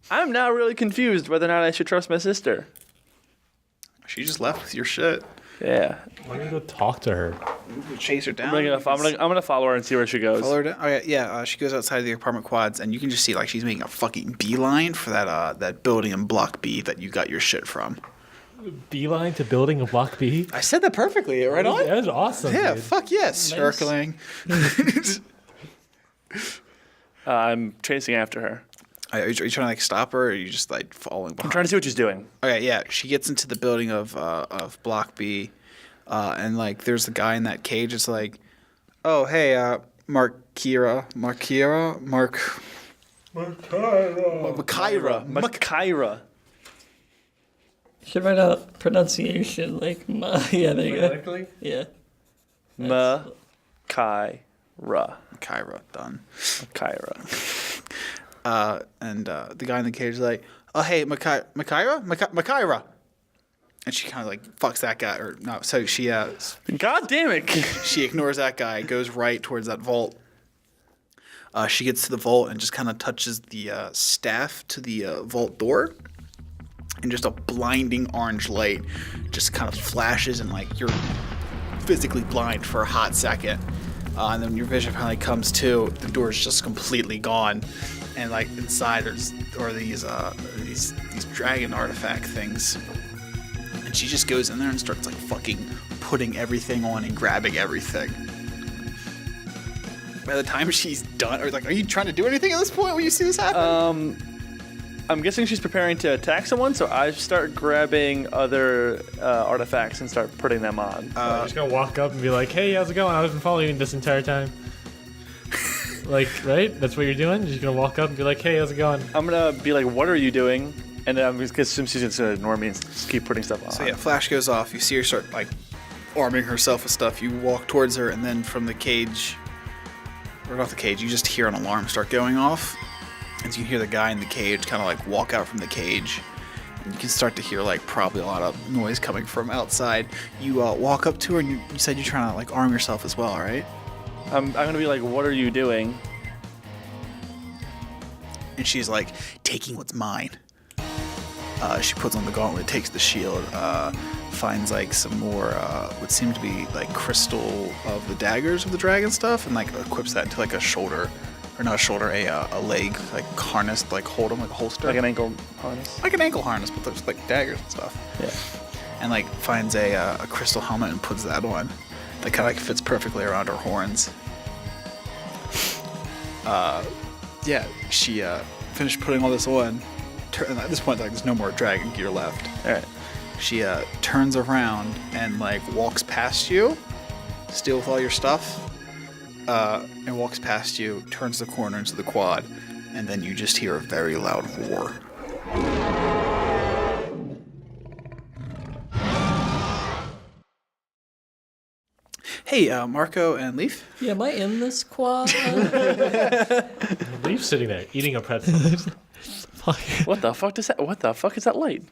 I'm now really confused whether or not I should trust my sister. She just left with your shit. Yeah. Why don't you go talk to her? Chase her down. I'm gonna follow her and see where she goes. Follow her down. Oh, yeah. She goes outside the apartment quads, and you can just see like she's making a fucking beeline for that building in Block B that you got your shit from. Beeline to building a block B? I said that perfectly, right on? That was awesome. Yeah, dude. fuck yes. Circling. I'm chasing after her. Are you trying to like stop her, or are you just like following behind? I'm trying to see what she's doing. Okay, yeah. She gets into the building of Block B, and like there's the guy in that cage. It's like, oh hey, Makira. Should write out pronunciation like yeah, there you go. Yeah. Makira. Kyra, done. Makira. And the guy in the cage is like, oh hey, Makira. And she kind of like fucks that guy, or no. So she God damn it. she ignores that guy, goes right towards that vault. She gets to the vault and just kind of touches the staff to the vault door. And just a blinding orange light just kind of flashes, and like you're physically blind for a hot second. And then when your vision finally comes to, the door is just completely gone. And like inside are these dragon artifact things. And she just goes in there and starts like fucking putting everything on and grabbing everything. By the time she's done, or like, are you trying to do anything at this point when you see this happen? I'm guessing she's preparing to attack someone, so I start grabbing other artifacts and start putting them on. I'm just gonna walk up and be like, "Hey, how's it going? I've been following you this entire time." Like, right? That's what you're doing? You're just gonna walk up and be like, "Hey, how's it going?" I'm gonna be like, "What are you doing?" And then I'm just gonna assume she's just gonna ignore me and just keep putting stuff on. So yeah, flash goes off. You see her start like arming herself with stuff. You walk towards her, and then from the cage, or not the cage, you just hear an alarm start going off. And so you hear the guy in the cage kind of like walk out from the cage. And you can start to hear like probably a lot of noise coming from outside. You walk up to her, and you said you're trying to like arm yourself as well, right? I'm gonna be like, "What are you doing?" And she's like, taking what's mine. She puts on the gauntlet, takes the shield, finds like some more what seem to be like crystal of the daggers of the dragon stuff, and like equips that into like a shoulder, or not a shoulder, a leg, like harness, like hold them like a holster. Like an ankle harness. Like an ankle harness, but there's like daggers and stuff. Yeah. And like finds a crystal helmet and puts that on. That kind of like fits perfectly around her horns. Yeah, she finished putting all this on. At this point, like, there's no more dragon gear left. All right. She turns around and like walks past you, still with all your stuff, and walks past you, turns the corner into the quad, and then you just hear a very loud roar. Hey, Marco and Leaf. Yeah, am I in this quad? Leaf's sitting there eating a pretzel. What the fuck is that light?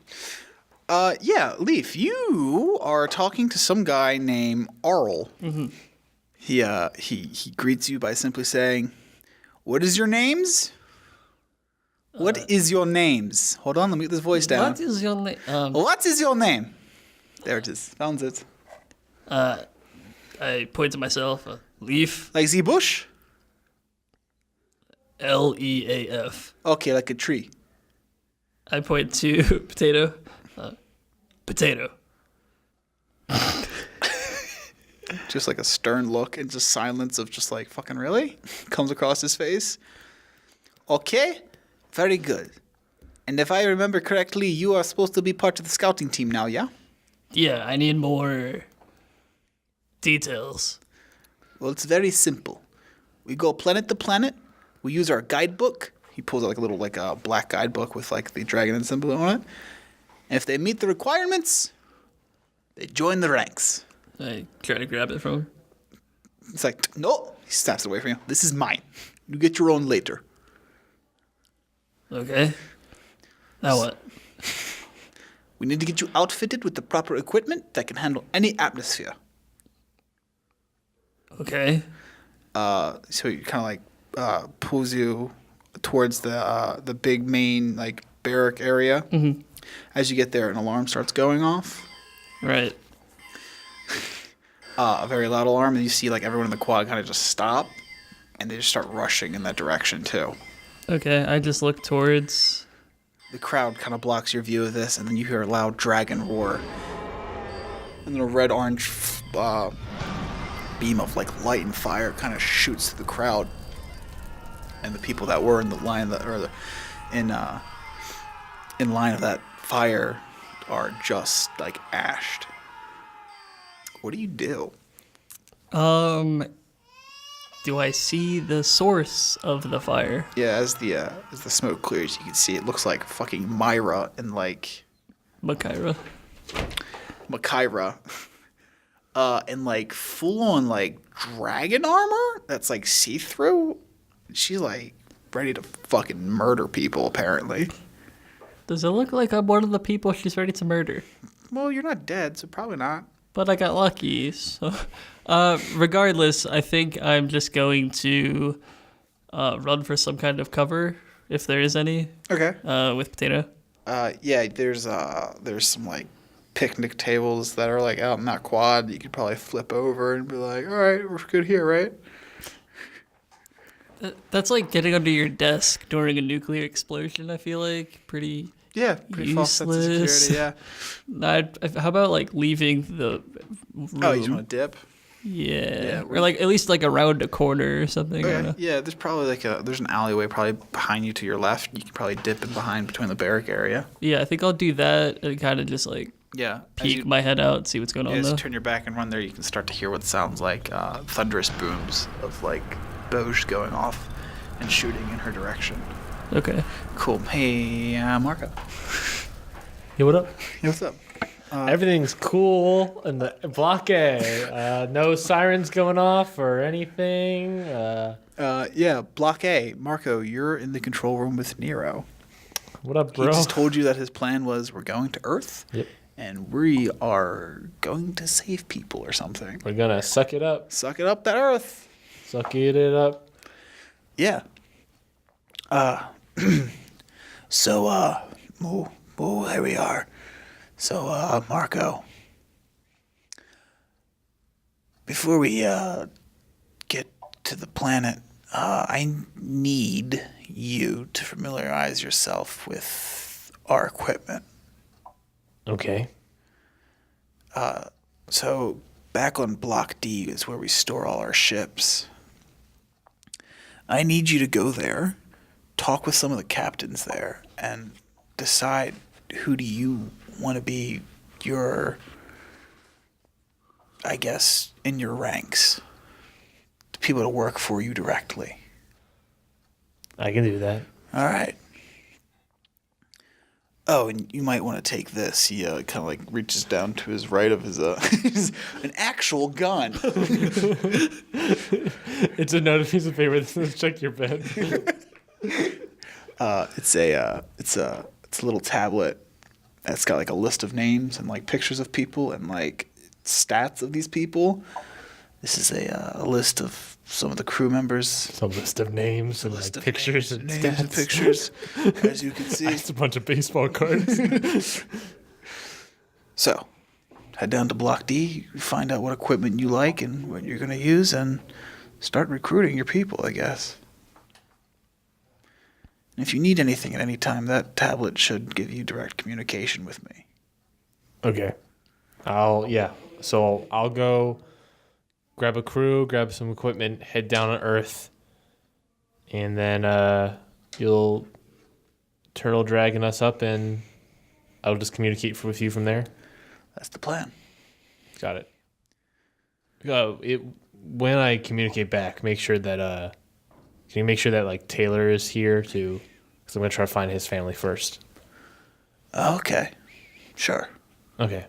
Yeah, Leaf, you are talking to some guy named Arl. Mm-hmm. He greets you by simply saying, "What is your names? What is your names?" Hold on, let me get this voice down. What is your name? What is your name? There it is. Found it. I point to myself. Leaf. Like the bush? Leaf. Okay, like a tree. I point to potato. Potato. Just like a stern look and just silence of just like, fucking really? Comes across his face. Okay, very good. And if I remember correctly, you are supposed to be part of the scouting team now, yeah? Yeah, I need more details. Well, it's very simple. We go planet to planet. We use our guidebook. He pulls out like a little like a black guidebook with like the dragon and symbol on it. And if they meet the requirements, they join the ranks. I try to grab it from him. It's like, no. He snaps it away from you. This is mine. You get your own later. Okay. Now what? We need to get you outfitted with the proper equipment that can handle any atmosphere. Okay. So he kind of like pulls you towards the big main like barrack area. Mm-hmm. As you get there, an alarm starts going off. Right. A very loud alarm, and you see like everyone in the quad kind of just stop, and they just start rushing in that direction too. Okay, I just look towards. The crowd kind of blocks your view of this, and then you hear a loud dragon roar, and then a red-orange beam of like light and fire kind of shoots through the crowd, and the people that were in the line in line of that fire are just like ashed. What do you do? Do I see the source of the fire? Yeah, as the smoke clears, you can see it looks like fucking Myra and like Makira. and like full on like dragon armor that's like see through. She's like ready to fucking murder people apparently. Does it look like I'm one of the people she's ready to murder? Well, you're not dead, so probably not. But I got lucky, so... regardless, I think I'm just going to run for some kind of cover, if there is any. Okay. With Potato. Yeah, there's some like picnic tables that are like out in that quad. You could probably flip over and be like, all right, we're good here, right? That's like getting under your desk during a nuclear explosion, I feel like. Pretty false sense of useless. security, yeah. How about like leaving the room? Oh, you just want to dip? Yeah. Or like at least like around a corner or something. Okay. Yeah, there's probably like there's an alleyway probably behind you to your left. You can probably dip in behind between the barrack area. Yeah, I think I'll do that and kind of just like peek my head out, see what's going on. As though. you turn your back and run there, you can start to hear what sounds like thunderous booms of like Boge going off and shooting in her direction. Okay. Cool. Hey, Marco. Hey, what up? Hey, what's up? Everything's cool in the block A. No sirens going off or anything. Yeah, Block A. Marco, you're in the control room with Nero. What up, bro? He just told you that his plan was we're going to Earth. Yep. And we are going to save people or something. We're gonna suck it up. Suck it up to Earth. Suck it up. Yeah. So, here we are. So, Marco, before we get to the planet, I need you to familiarize yourself with our equipment. Okay. So, back on Block D is where we store all our ships. I need you to go there, talk with some of the captains there, and decide who do you want to be your, I guess, in your ranks. People to work for you directly. I can do that. All right. Oh, and you might want to take this. He kind of like reaches down to his right of his an actual gun. It's another piece of paper that says check your bed. It's a little tablet that's got like a list of names and like pictures of people and like stats of these people. This is a list of some of the crew members. Some list of names and like pictures and names stats. And pictures, as you can see. Just a bunch of baseball cards. So, head down to Block D, find out what equipment you like and what you're going to use, and start recruiting your people, I guess. And if you need anything at any time, that tablet should give you direct communication with me. Okay. So I'll go grab a crew, grab some equipment, head down to Earth, and then you'll turtle dragging us up, and I'll just communicate with you from there. That's the plan. Got it. When I communicate back, make sure that can you make sure that like Taylor is here too? Because I'm gonna try to find his family first. Okay, sure. Okay.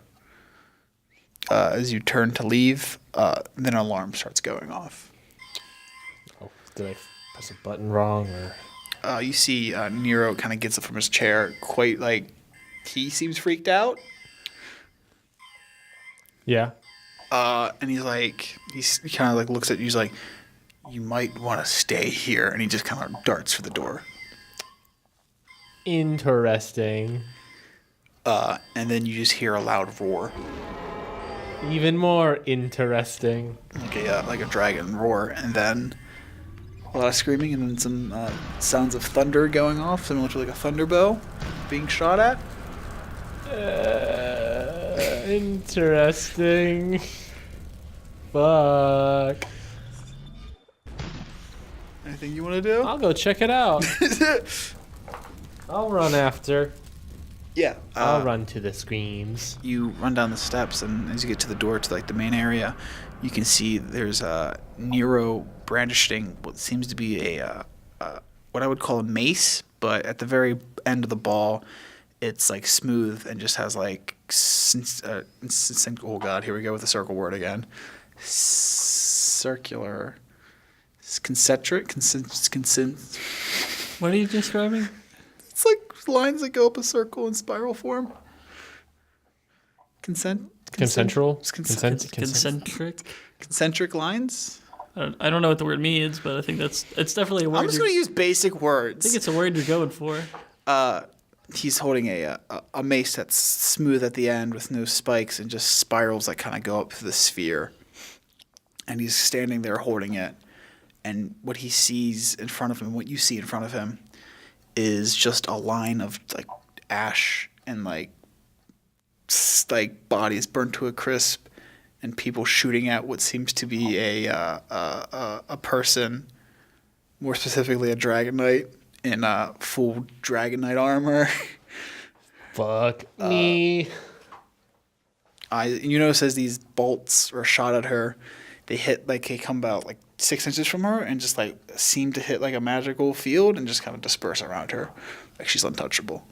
As you turn to leave, then an alarm starts going off. Oh, did I press a button wrong or? You see Nero kind of gets up from his chair, quite like he seems freaked out. Yeah. And he kind of like looks at you. He's like, you might want to stay here. And he just kind of darts for the door. Interesting. And then you just hear a loud roar. Even more interesting. Like a dragon roar. And then a lot of screaming and then some sounds of thunder going off, similar to like a thunderbow being shot at. Interesting. Fuck. Anything you want to do? I'll go check it out. I'll run after. Yeah. I'll run to the screams. You run down the steps, and as you get to the door to like the main area, you can see there's Nero brandishing what seems to be a what I would call a mace, but at the very end of the ball, it's like smooth and just has like oh god, here we go with the circle word again. Circular, concentric, What are you describing? It's like lines that go up a circle in spiral form. Concentric lines. I don't know what the word means, but I think it's definitely a word. I'm just gonna use basic words. I think it's a word you're going for. He's holding a mace that's smooth at the end with no spikes and just spirals that kind of go up to the sphere. And he's standing there holding it. And what he sees in front of him, what you see in front of him, is just a line of like ash and like bodies burned to a crisp, and people shooting at what seems to be a person, more specifically a dragon knight in full dragon knight armor. Fuck me. You notice as these bolts are shot at her, they come about like 6 inches from her and just like seem to hit like a magical field and just kind of disperse around her, like she's untouchable.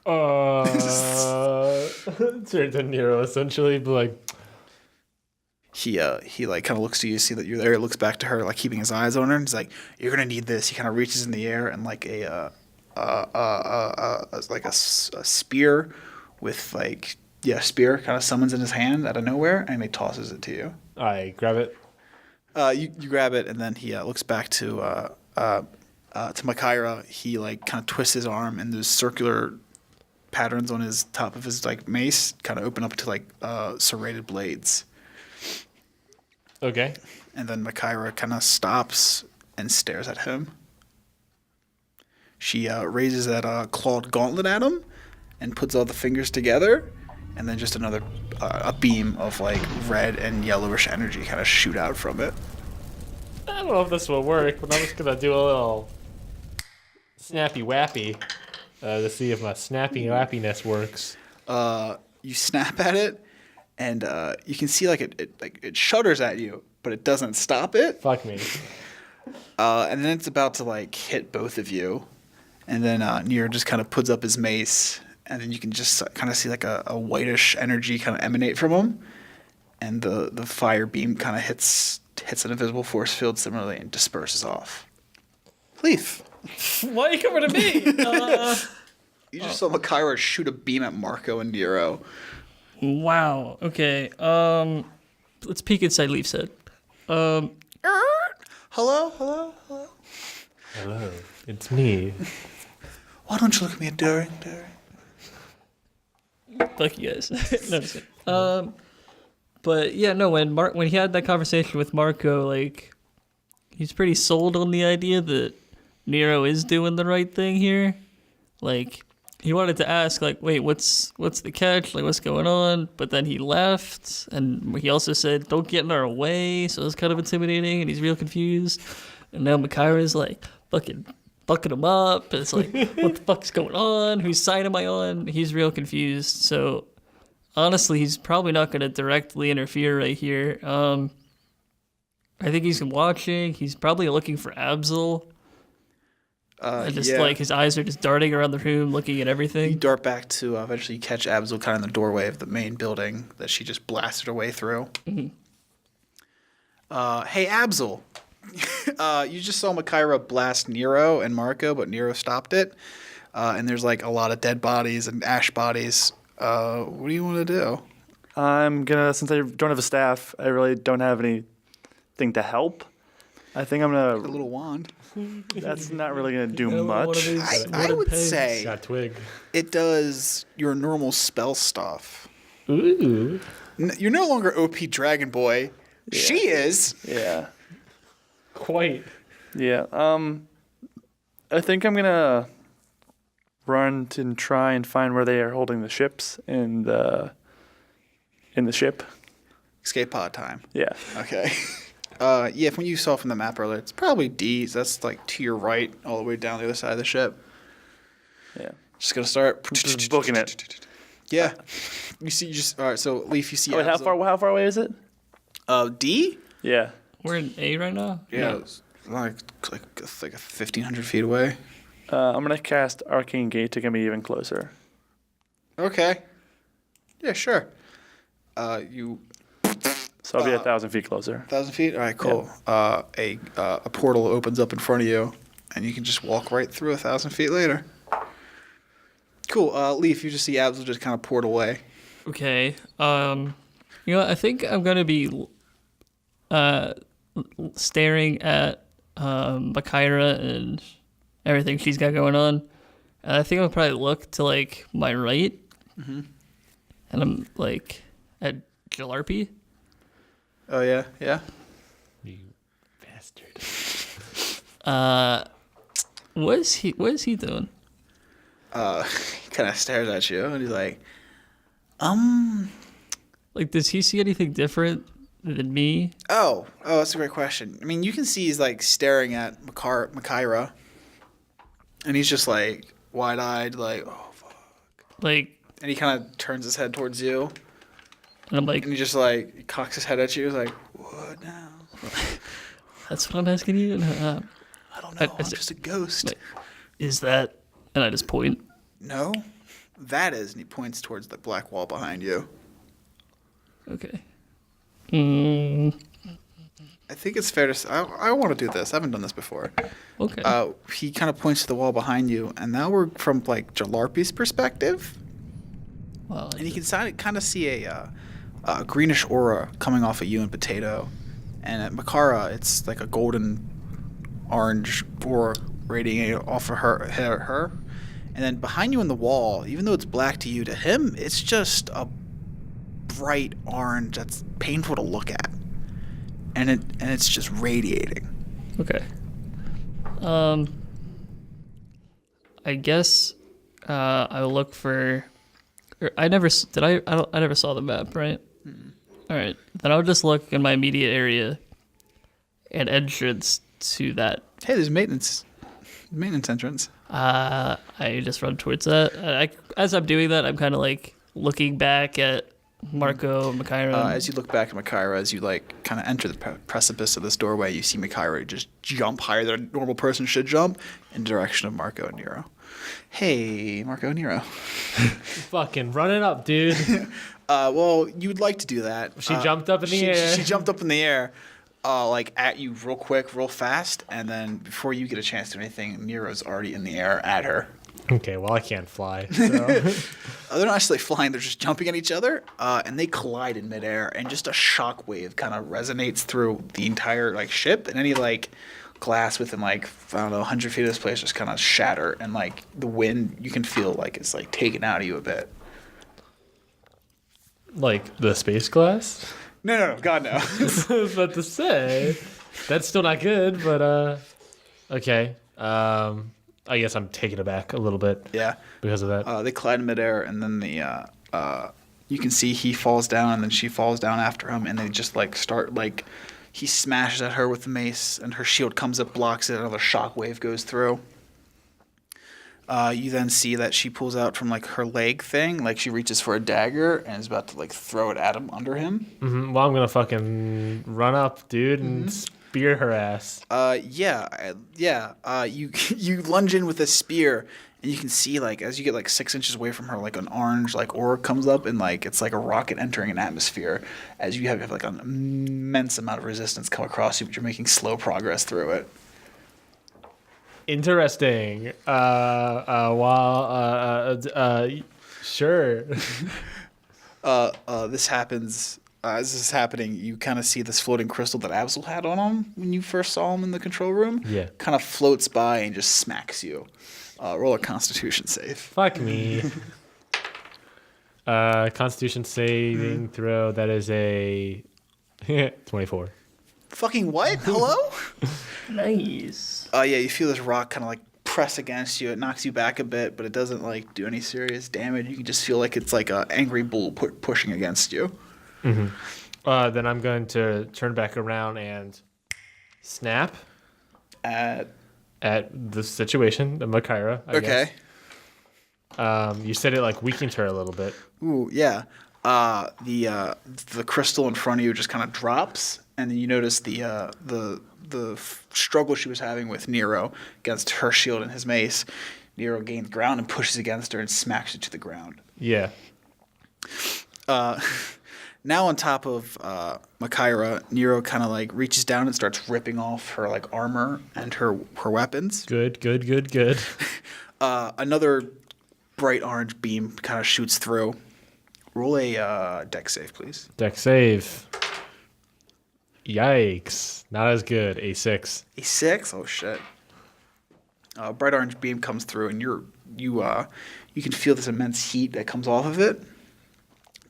Turn to Nero essentially, but like he like kind of looks to you, see that you're there, looks back to her, like keeping his eyes on her, and he's like, "You're gonna need this." He kind of reaches in the air and like a spear with like spear kind of summons in his hand out of nowhere, and he tosses it to you. I grab it. You grab it, and then he looks back to Makaira. He like kind of twists his arm, and those circular patterns on his top of his like mace kind of open up to like serrated blades. Okay. And then Makaira kind of stops and stares at him. She raises that clawed gauntlet at him and puts all the fingers together, and then just another a beam of like red and yellowish energy kind of shoot out from it. I don't know if this will work, but I'm just gonna do a little snappy wappy to see if my snappy wappiness works. You snap at it, and you can see like it shudders at you, but it doesn't stop it. Fuck me. And then it's about to like hit both of you, and then Nero just kind of puts up his mace, and then you can just kind of see like a whitish energy kind of emanate from him, and the fire beam kind of hits an invisible force field similarly and disperses off. Leaf. Why are you coming to me? You just saw Makaira shoot a beam at Marco and Nero. Wow. Okay. Let's peek inside Leaf's head. Hello. Hello, it's me. Why don't you look at me during? Fuck you guys. No, just kidding. But yeah, no. When he had that conversation with Marco, like, he's pretty sold on the idea that Nero is doing the right thing here. Like, he wanted to ask, like, wait, what's the catch? Like, what's going on? But then he left, and he also said, don't get in our way. So it was kind of intimidating, and he's real confused. And now Makaira's like fucking bucking him up. And it's like, what the fuck's going on? Whose side am I on? He's real confused. So honestly, he's probably not going to directly interfere right here. I think he's watching. He's probably looking for Abzael. Like his eyes are just darting around the room, looking at everything. You dart back to eventually catch Abzael kind of in the doorway of the main building that she just blasted her way through. Mm-hmm. Hey, Abzael. You just saw Makaira blast Nero and Marco, but Nero stopped it. And there's like a lot of dead bodies and ash bodies. What do you want to do? I'm gonna, since I don't have a staff, I really don't have anything to help. I think I'm A gonna. little wand. That's not really gonna do One of much. these I wooden would pegs. say Got twig. it does your normal spell stuff. Ooh. You're no longer OP Dragon Boy. She is. Yeah. Quite. Yeah. I think I'm gonna run and try and find where they are holding the ships in the ship. Escape pod time. Yeah. Okay. Yeah, from what you saw from the map earlier, it's probably D. So that's like to your right, all the way down the other side of the ship. Yeah. Just gonna start Just booking it. Yeah. You see, all right. So Leaf, you see. Oh, wait, how far away is it? D? Yeah. We're in A right now? Yeah. It's like 1,500 feet away. I'm gonna cast Arcane Gate to get me even closer. Okay. Yeah, sure. You So I'll be 1,000 feet closer. 1,000 feet. All right, cool. A portal opens up in front of you, and you can just walk right through 1,000 feet later. Cool. Leaf, you just see Abzael just kind of port away. Okay. You know what? I think I'm gonna be staring at Makaira and everything she's got going on. And I think I'll probably look to like my right, and I'm like at Jalarpy. Oh yeah, yeah. You bastard. What is he doing? He kind of stares at you, and he's like, Like, does he see anything different than me? Oh, that's a great question. I mean, you can see he's like staring at Makaira, and he's just like wide-eyed, like, oh fuck. Like, And he kind of turns his head towards you, and I'm like, and he just like he cocks his head at you. He's like, what now? that's what I'm asking you. I don't know. I'm just a ghost. Wait. Is that? And I just point. No, that is. And he points towards the black wall behind you. Okay. I think it's fair to say, I want to do this. I haven't done this before. Okay. He kind of points to the wall behind you, and now we're from like Jalarpy's perspective, Well, and you can kind of see a greenish aura coming off of you and Potato, and at Makara, it's like a golden orange aura radiating off of her, and then behind you on the wall, even though it's black to you, to him, it's just a bright orange that's painful to look at, and it's just radiating. Okay. I guess I'll look for. I never saw the map, right? All right. Then I'll just look in my immediate area, and entrance to that. Hey, there's maintenance entrance. I just run towards that. As I'm doing that, I'm kind of like looking back at Marco and Makaira. As you look back at Makaira, as you like kind of enter the precipice of this doorway, you see Makaira just jump higher than a normal person should jump in the direction of Marco and Nero. Hey, Marco and Nero. Fucking run it up, dude. Well, you would like to do that. She jumped up in the air. She jumped up in the air, like at you real quick, real fast, and then before you get a chance to do anything, Nero's already in the air at her. Okay, well, I can't fly. So. They're not actually flying; they're just jumping at each other, and they collide in midair, and just a shock wave kind of resonates through the entire like ship, and any like glass within like I don't know 100 feet of this place just kind of shatter, and like the wind, you can feel like it's like taken out of you a bit. Like the space glass? No, God no. I was about to say. That's still not good, but okay. I guess I'm taken aback a little bit. Yeah. Because of that. They collide in midair, and then you can see he falls down, and then she falls down after him, and they just like start like he smashes at her with the mace, and her shield comes up, blocks it, another shock wave goes through. You then see that she pulls out from like her leg thing, like she reaches for a dagger and is about to like throw it at him under him. Mm-hmm. Well, I'm gonna fucking run up, dude, and spear her ass. You lunge in with a spear, and you can see like as you get like 6 inches away from her, like an orange like aura comes up, and like it's like a rocket entering an atmosphere. As you have like an immense amount of resistance come across you, but you're making slow progress through it. Interesting. Sure. This happens. As this is happening, you kind of see this floating crystal that Abzael had on him when you first saw him in the control room. Yeah. Kind of floats by and just smacks you. Roll a Constitution save. Fuck me. Constitution saving throw. That is a 24. Fucking what? Hello? Nice. Yeah, you feel this rock kind of like press against you. It knocks you back a bit, but it doesn't like do any serious damage. You can just feel like it's like an angry bull pushing against you. Mm-hmm. Then I'm going to turn back around and snap At the situation, the Makaira. I okay. guess. You said it like weakened her a little bit. Ooh, yeah. The crystal in front of you just kind of drops, and then you notice the struggle she was having with Nero against her shield and his mace. Nero gains ground and pushes against her and smacks her to the ground. Yeah. Now on top of Makaira, Nero kind of like reaches down and starts ripping off her like armor and her weapons. Good. Another bright orange beam kind of shoots through. Roll a dex save, please. Deck save. Yikes. Not as good. A 6. A 6? Oh shit. Bright orange beam comes through, and you can feel this immense heat that comes off of it.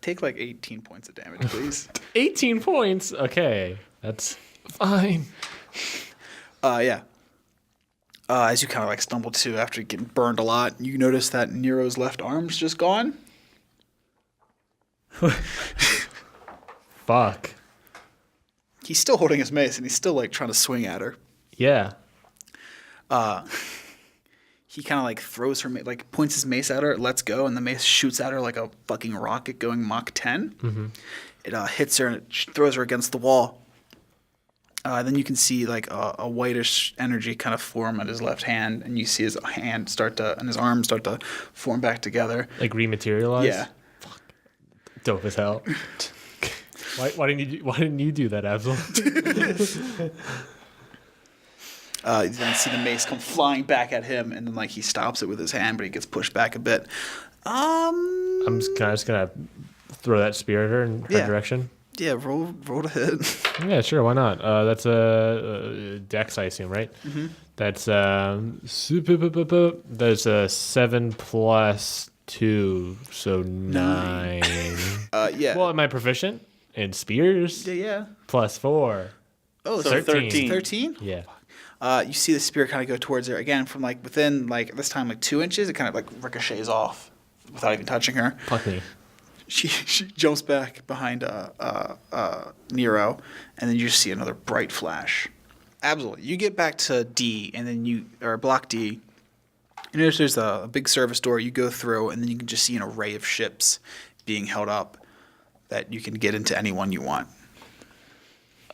Take like 18 points of damage, please. 18 points? Okay. That's fine. Yeah. As you kind of like stumble to after getting burned a lot, you notice that Nero's left arm's just gone. Fuck. He's still holding his mace, and he's still like trying to swing at her. Yeah. He kind of like throws her, like points his mace at her, lets go, and the mace shoots at her like a fucking rocket going Mach 10. Mm-hmm. It hits her and it throws her against the wall. Then you can see like a whitish energy kind of form at his left hand, and you see his hand and his arms start to form back together. Like rematerialize? Yeah. Fuck. Dope as hell. Why didn't you do that, Abzael? You then see the mace come flying back at him, and then like he stops it with his hand, but he gets pushed back a bit. I'm just gonna throw that spear at her in her direction. Yeah, roll to hit. Yeah, sure. Why not? That's a dex, I assume, right? Mm-hmm. That's there's a 7 plus 2, so 9. Yeah. Well, am I proficient in spears? Yeah. Plus 4. Oh, So 13. 13? Yeah. You see the spear kind of go towards her again from like within like this time like 2 inches. It kind of like ricochets off without even touching her. Fuck me. She jumps back behind Nero, and then you just see another bright flash. Abzael, you get back to D, and then block D. You notice there's a big service door you go through, and then you can just see an array of ships being held up that you can get into any one you want.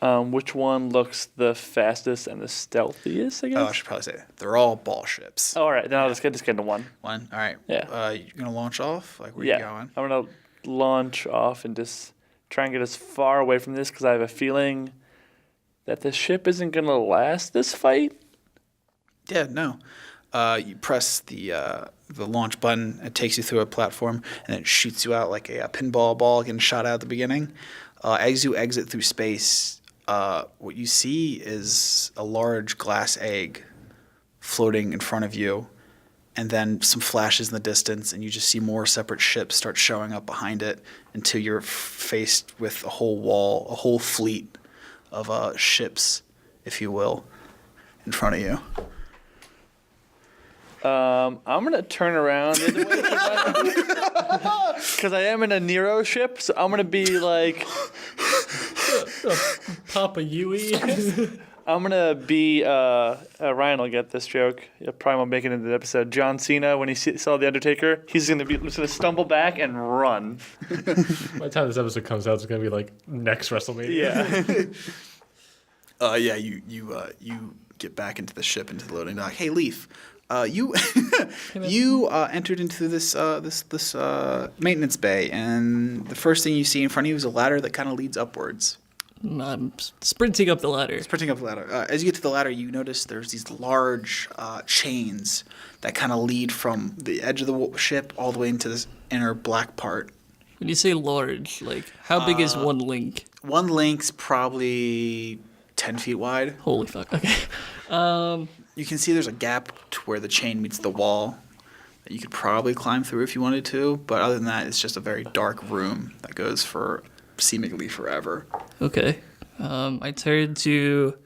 Which one looks the fastest and the stealthiest, I guess? Oh, I should probably say they're all ball ships. Oh, all right. Then I'll just get into one. One? All right. Yeah. You're going to launch off? Like, where Yeah. you going? I'm going to launch off and just try and get as far away from this because I have a feeling that the ship isn't going to last this fight. Yeah, no. You press the launch button. It takes you through a platform, and it shoots you out like a pinball ball getting shot out at the beginning. As you exit through space, what you see is a large glass egg floating in front of you, and then some flashes in the distance, and you just see more separate ships start showing up behind it until you're faced with a whole fleet of ships, if you will, in front of you. I'm going to turn around the other way because I am in a Nero ship, so I'm going to be like... Papa Yui. I'm going to be... Ryan will get this joke. He'll probably won't make it into the episode. John Cena, when he saw The Undertaker, he's going to stumble back and run. By the time this episode comes out, it's gonna be like next WrestleMania. Yeah. Yeah, you get back into the ship, into the loading dock. Hey, Leaf, you entered into this maintenance bay, and the first thing you see in front of you is a ladder that kind of leads upwards. I'm sprinting up the ladder. Sprinting up the ladder. As you get to the ladder, you notice there's these large chains that kind of lead from the edge of the ship all the way into this inner black part. When you say large, like how big is one link? One link's probably 10 feet wide. Holy fuck. Okay. You can see there's a gap to where the chain meets the wall that you could probably climb through if you wanted to. But other than that, it's just a very dark room that goes for seemingly forever. Okay. I turn to.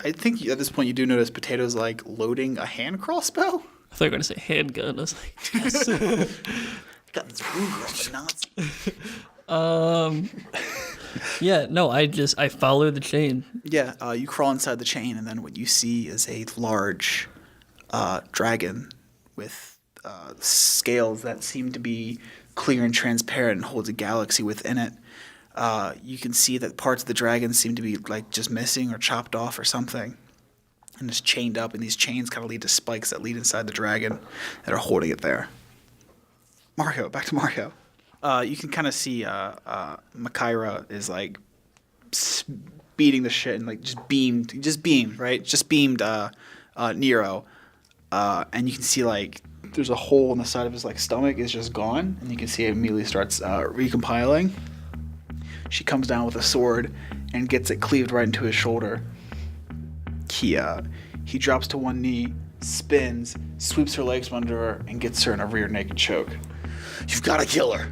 I think at this point you do notice Potato's like loading a hand crossbow. I thought you were gonna say handgun. I was like, yes. Got this Ruger Nazi. Yeah. No. I follow the chain. Yeah, you crawl inside the chain, and then what you see is a large dragon with scales that seem to be clear and transparent and holds a galaxy within it. You can see that parts of the dragon seem to be like just missing or chopped off or something. And it's chained up, and these chains kind of lead to spikes that lead inside the dragon that are holding it there. Mario, back to Mario. You can kind of see Makaira is like beating the shit and like just beamed, right? Just beamed Nero. And you can see like there's a hole in the side of his like stomach is just gone, and you can see it immediately starts recompiling. She comes down with a sword and gets it cleaved right into his shoulder. He drops to one knee, spins, sweeps her legs from under her, and gets her in a rear naked choke. You've got to kill her.